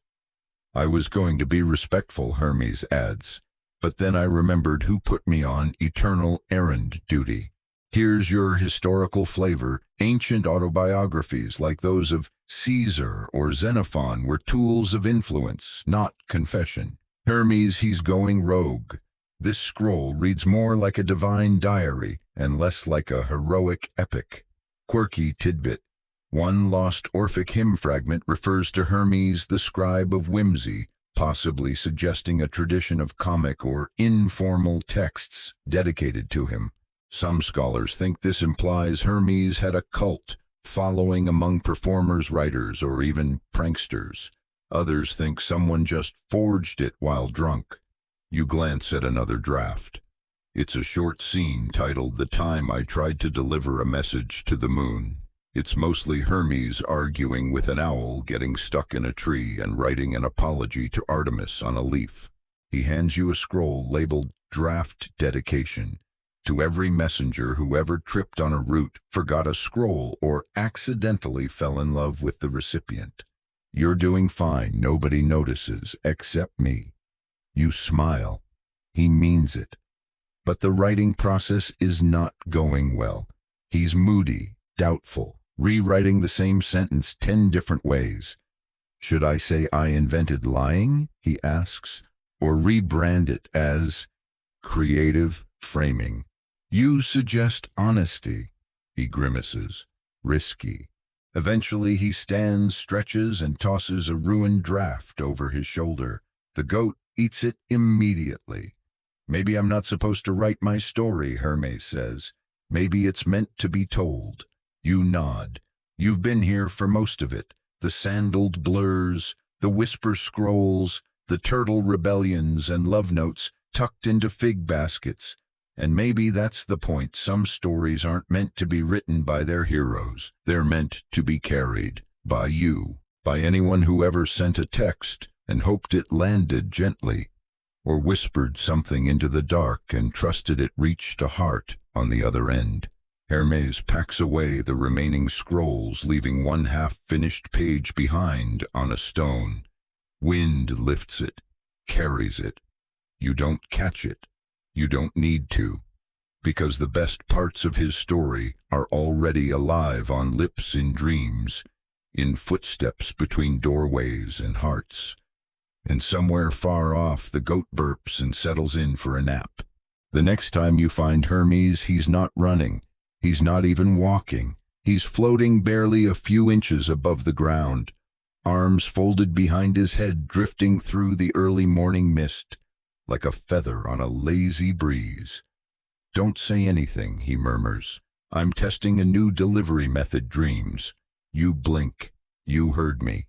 I was going to be respectful, Hermes adds, but then I remembered who put me on eternal errand duty. Here's your historical flavor. Ancient autobiographies like those of Caesar or Xenophon were tools of influence, not confession. Hermes, he's going rogue. This scroll reads more like a divine diary and less like a heroic epic. Quirky tidbit. One lost Orphic hymn fragment refers to Hermes, the scribe of whimsy, possibly suggesting a tradition of comic or informal texts dedicated to him. Some scholars think this implies Hermes had a cult following among performers, writers, or even pranksters. Others think someone just forged it while drunk. You glance at another draft. It's a short scene titled "The Time I Tried to Deliver a Message to the Moon." It's mostly Hermes arguing with an owl, getting stuck in a tree, and writing an apology to Artemis on a leaf. He hands you a scroll labeled "Draft Dedication." To every messenger who ever tripped on a route, forgot a scroll, or accidentally fell in love with the recipient. You're doing fine, nobody notices, except me. You smile. He means it. But the writing process is not going well. He's moody, doubtful, rewriting the same sentence 10 different ways. Should I say I invented lying, he asks, or rebrand it as creative framing? You suggest honesty. He grimaces. Risky. Eventually he stands, stretches, and tosses a ruined draft over his shoulder. The goat eats it immediately. Maybe I'm not supposed to write my story, Hermes says. Maybe it's meant to be told. You nod. You've been here for most of it. The sandaled blurs, the whisper scrolls, the turtle rebellions and love notes tucked into fig baskets. And maybe that's the point. Some stories aren't meant to be written by their heroes. They're meant to be carried by you, by anyone who ever sent a text and hoped it landed gently, or whispered something into the dark and trusted it reached a heart on the other end. Hermes packs away the remaining scrolls, leaving one half-finished page behind on a stone. Wind lifts it, carries it. You don't catch it. You don't need to, because the best parts of his story are already alive on lips in dreams, in footsteps between doorways and hearts. And somewhere far off, the goat burps and settles in for a nap. The next time you find Hermes, he's not running. He's not even walking. He's floating barely a few inches above the ground, arms folded behind his head, drifting through the early morning mist, like a feather on a lazy breeze. Don't say anything, he murmurs. I'm testing a new delivery method, dreams. You blink. You heard me.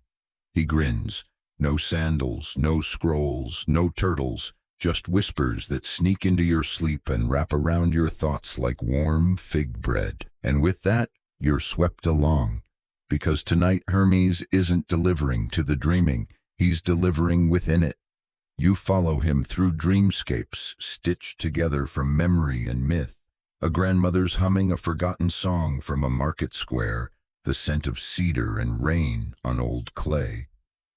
He grins. No sandals, no scrolls, no turtles, just whispers that sneak into your sleep and wrap around your thoughts like warm fig bread. And with that, you're swept along. Because tonight Hermes isn't delivering to the dreaming, he's delivering within it. You follow him through dreamscapes stitched together from memory and myth. A grandmother's humming a forgotten song from a market square, the scent of cedar and rain on old clay.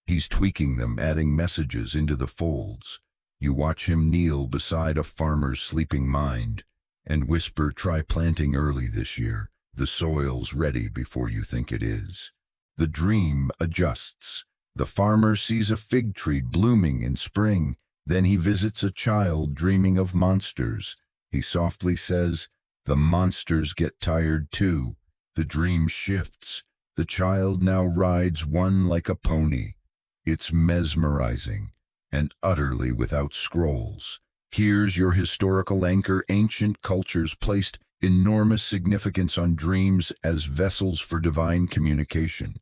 He's tweaking them, adding messages into the folds. You watch him kneel beside a farmer's sleeping mind and whisper, "Try planting early this year. The soil's ready before you think it is." The dream adjusts. The farmer sees a fig tree blooming in spring. Then he visits a child dreaming of monsters. He softly says, "The monsters get tired too." The dream shifts. The child now rides one like a pony. It's mesmerizing and utterly without scrolls. Here's your historical anchor. Ancient cultures placed enormous significance on dreams as vessels for divine communication.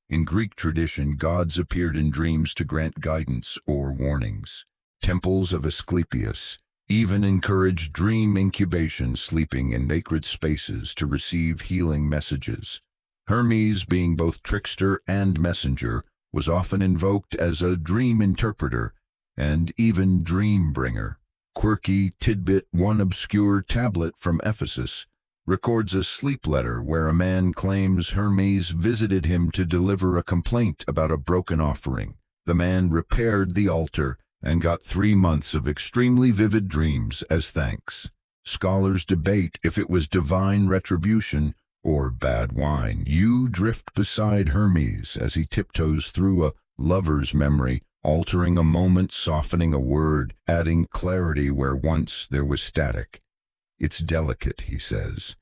In Greek tradition, gods appeared in dreams to grant guidance or warnings. Temples of Asclepius even encouraged dream incubation, sleeping in sacred spaces to receive healing messages. Hermes, being both trickster and messenger, was often invoked as a dream interpreter and even dream bringer. Quirky tidbit: one obscure tablet from Ephesus records a sleep letter where a man claims Hermes visited him to deliver a complaint about a broken offering. The man repaired the altar and got 3 months of extremely vivid dreams as thanks. Scholars debate if it was divine retribution or bad wine. You drift beside Hermes as he tiptoes through a lover's memory, altering a moment, softening a word, adding clarity where once there was static. "It's delicate," he says.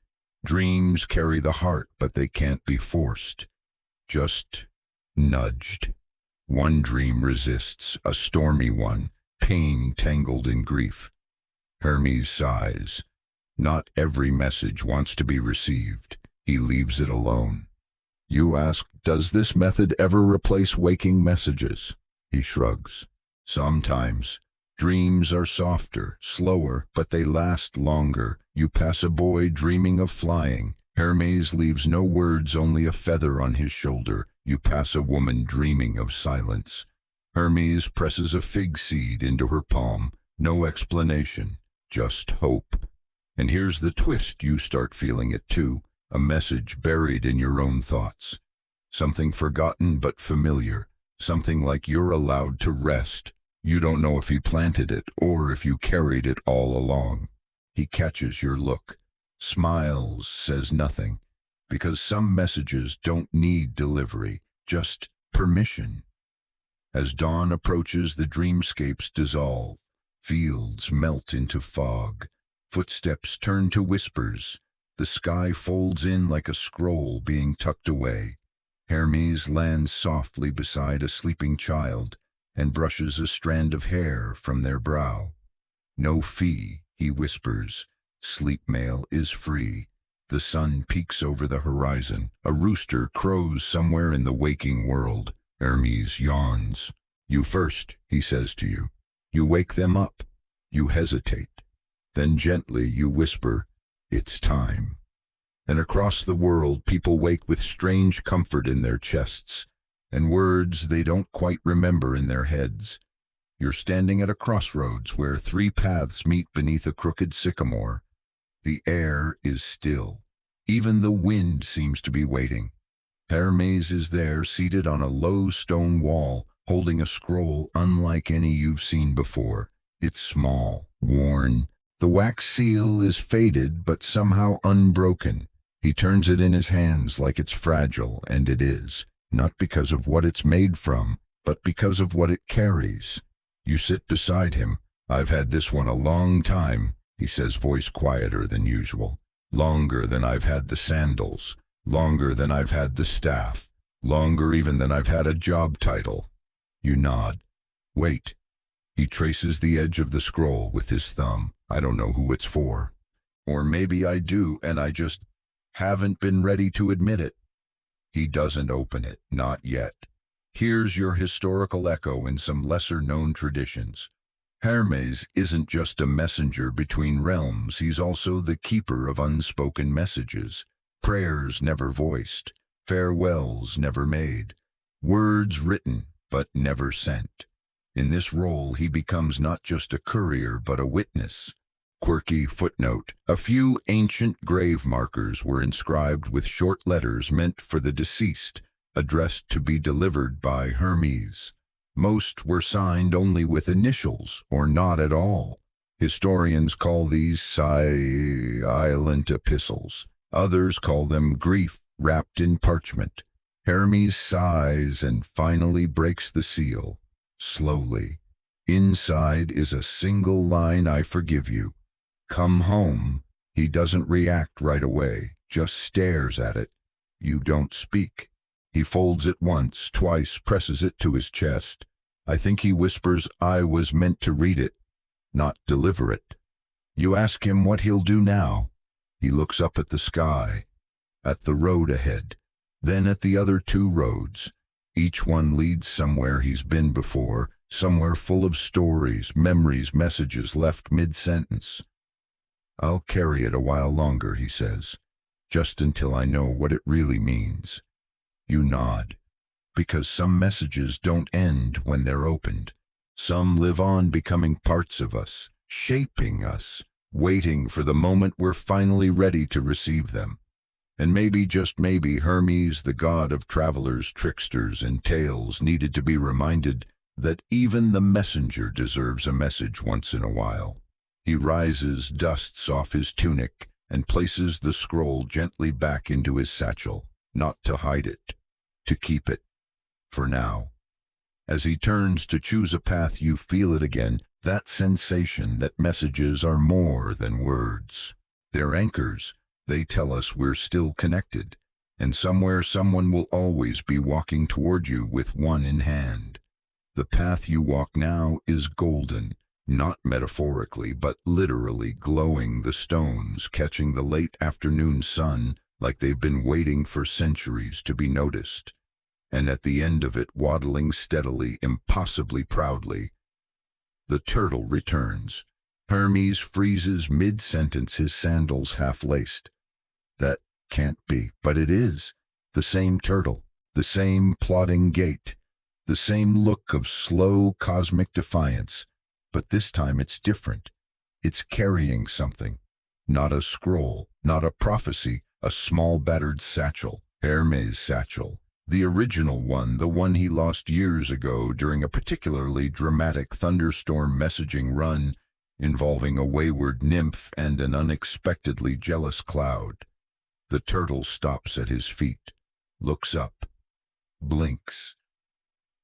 "Dreams carry the heart, but they can't be forced. Just nudged." One dream resists, a stormy one, pain tangled in grief. Hermes sighs. Not every message wants to be received. He leaves it alone. You ask, does this method ever replace waking messages? He shrugs. Sometimes. Dreams are softer, slower, but they last longer. You pass a boy dreaming of flying. Hermes leaves no words, only a feather on his shoulder. You pass a woman dreaming of silence. Hermes presses a fig seed into her palm. No explanation, just hope. And here's the twist, you start feeling it too. A message buried in your own thoughts. Something forgotten but familiar. Something like you're allowed to rest. You don't know if he planted it or if you carried it all along. He catches your look. Smiles, says nothing. Because some messages don't need delivery, just permission. As dawn approaches, the dreamscapes dissolve. Fields melt into fog. Footsteps turn to whispers. The sky folds in like a scroll being tucked away. Hermes lands softly beside a sleeping child and brushes a strand of hair from their brow. No fee, he whispers. Sleep mail is free. The sun peeks over the horizon. A rooster crows somewhere in the waking world. Hermes yawns. You first, he says to you. You wake them up. You hesitate. Then gently you whisper, it's time. And across the world people wake with strange comfort in their chests, and words they don't quite remember in their heads. You're standing at a crossroads where three paths meet beneath a crooked sycamore. The air is still. Even the wind seems to be waiting. Hermes is there, seated on a low stone wall, holding a scroll unlike any you've seen before. It's small, worn. The wax seal is faded, but somehow unbroken. He turns it in his hands like it's fragile, and it is. Not because of what it's made from, but because of what it carries. You sit beside him. I've had this one a long time, he says, voice quieter than usual. Longer than I've had the sandals. Longer than I've had the staff. Longer even than I've had a job title. You nod. Wait. He traces the edge of the scroll with his thumb. I don't know who it's for. Or maybe I do, and I just haven't been ready to admit it. He doesn't open it, not yet. Here's your historical echo in some lesser-known traditions. Hermes isn't just a messenger between realms, he's also the keeper of unspoken messages. Prayers never voiced, farewells never made, words written but never sent. In this role he becomes not just a courier but a witness. Quirky footnote. A few ancient grave markers were inscribed with short letters meant for the deceased, addressed to be delivered by Hermes. Most were signed only with initials, or not at all. Historians call these silent epistles. Others call them grief wrapped in parchment. Hermes sighs and finally breaks the seal. Slowly. Inside is a single line, I forgive you. Come home. He doesn't react right away, just stares at it. You don't speak. He folds it once, twice, presses it to his chest. I think he whispers, I was meant to read it, not deliver it. You ask him what he'll do now. He looks up at the sky, at the road ahead, then at the other two roads. Each one leads somewhere he's been before, somewhere full of stories, memories, messages left mid-sentence. I'll carry it a while longer, he says, just until I know what it really means. You nod, because some messages don't end when they're opened. Some live on, becoming parts of us, shaping us, waiting for the moment we're finally ready to receive them. And maybe, just maybe, Hermes, the god of travelers, tricksters, and tales, needed to be reminded that even the messenger deserves a message once in a while. He rises, dusts off his tunic, and places the scroll gently back into his satchel, not to hide it, to keep it, for now. As he turns to choose a path, you feel it again, that sensation that messages are more than words. They're anchors. They tell us we're still connected, and somewhere someone will always be walking toward you with one in hand. The path you walk now is golden, not metaphorically, but literally glowing, the stones catching the late afternoon sun like they've been waiting for centuries to be noticed. And at the end of it, waddling steadily, impossibly proudly, the turtle returns. Hermes freezes mid-sentence, his sandals half-laced. That can't be, but it is. The same turtle, the same plodding gait, the same look of slow cosmic defiance. But this time it's different. It's carrying something. Not a scroll, not a prophecy, a small battered satchel. Hermes' satchel. The original one, the one he lost years ago during a particularly dramatic thunderstorm messaging run involving a wayward nymph and an unexpectedly jealous cloud. The turtle stops at his feet, looks up, blinks.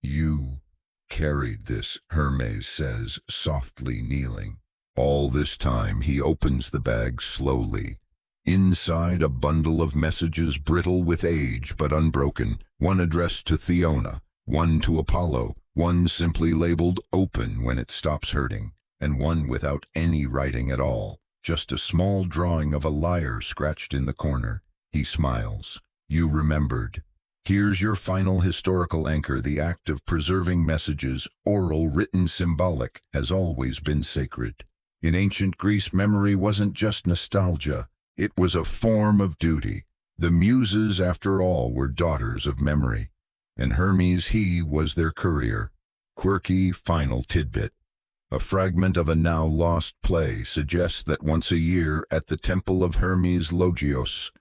"You carried this," Hermes says, softly kneeling. All this time he opens the bag slowly. Inside, a bundle of messages brittle with age but unbroken, one addressed to Theona, one to Apollo, one simply labeled "open" when it stops hurting, and one without any writing at all, just a small drawing of a lyre scratched in the corner. He smiles. "You remembered. Here's your final historical anchor. The act of preserving messages, oral, written, symbolic, has always been sacred. In ancient Greece, memory wasn't just nostalgia. It was a form of duty. The muses, after all, were daughters of memory. And Hermes, he was their courier." Quirky final tidbit. A fragment of a now lost play suggests that once a year, at the temple of Hermes Logios,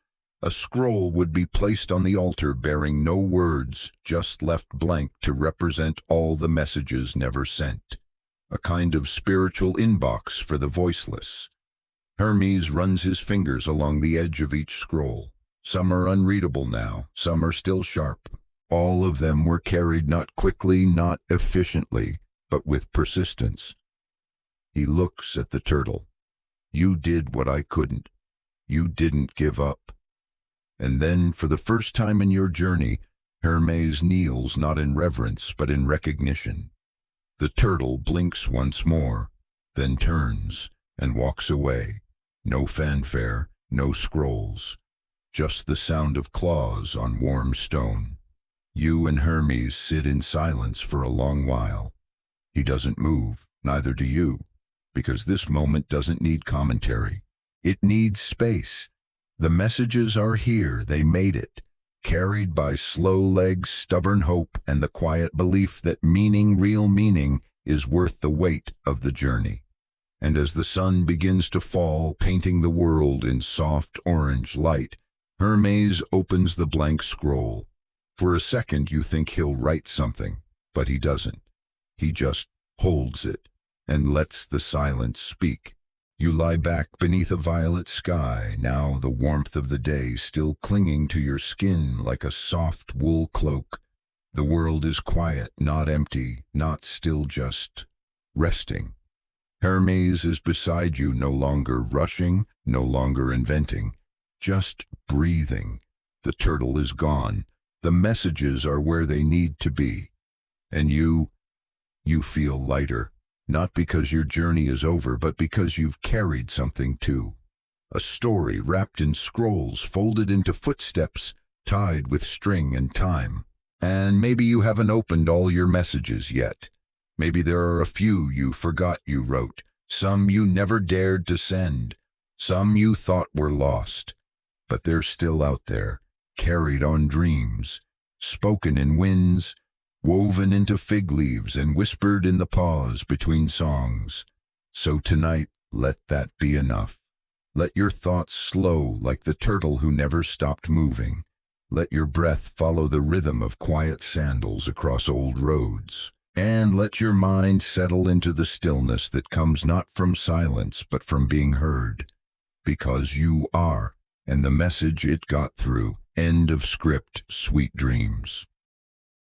a scroll would be placed on the altar bearing no words, just left blank to represent all the messages never sent. A kind of spiritual inbox for the voiceless. Hermes runs his fingers along the edge of each scroll. Some are unreadable now, some are still sharp. All of them were carried not quickly, not efficiently, but with persistence. He looks at the turtle. "You did what I couldn't. You didn't give up." And then, for the first time in your journey, Hermes kneels not in reverence, but in recognition. The turtle blinks once more, then turns and walks away. No fanfare, no scrolls, just the sound of claws on warm stone. You and Hermes sit in silence for a long while. He doesn't move, neither do you, because this moment doesn't need commentary. It needs space. The messages are here, they made it, carried by slow legs, stubborn hope, and the quiet belief that meaning, real meaning, is worth the weight of the journey. And as the sun begins to fall, painting the world in soft orange light, Hermes opens the blank scroll. For a second you think he'll write something, but he doesn't. He just holds it and lets the silence speak. You lie back beneath a violet sky, now the warmth of the day still clinging to your skin like a soft wool cloak. The world is quiet, not empty, not still, just resting. Hermes is beside you, no longer rushing, no longer inventing, just breathing. The turtle is gone. The messages are where they need to be. And you feel lighter, not because your journey is over, but because you've carried something too. A story wrapped in scrolls, folded into footsteps, tied with string and time. And maybe you haven't opened all your messages yet. Maybe there are a few you forgot you wrote, some you never dared to send, some you thought were lost. But they're still out there, carried on dreams, spoken in winds, woven into fig leaves and whispered in the pause between songs. So tonight, let that be enough. Let your thoughts slow like the turtle who never stopped moving. Let your breath follow the rhythm of quiet sandals across old roads. And let your mind settle into the stillness that comes not from silence but from being heard. Because you are, and the message it got through. End of script. Sweet dreams.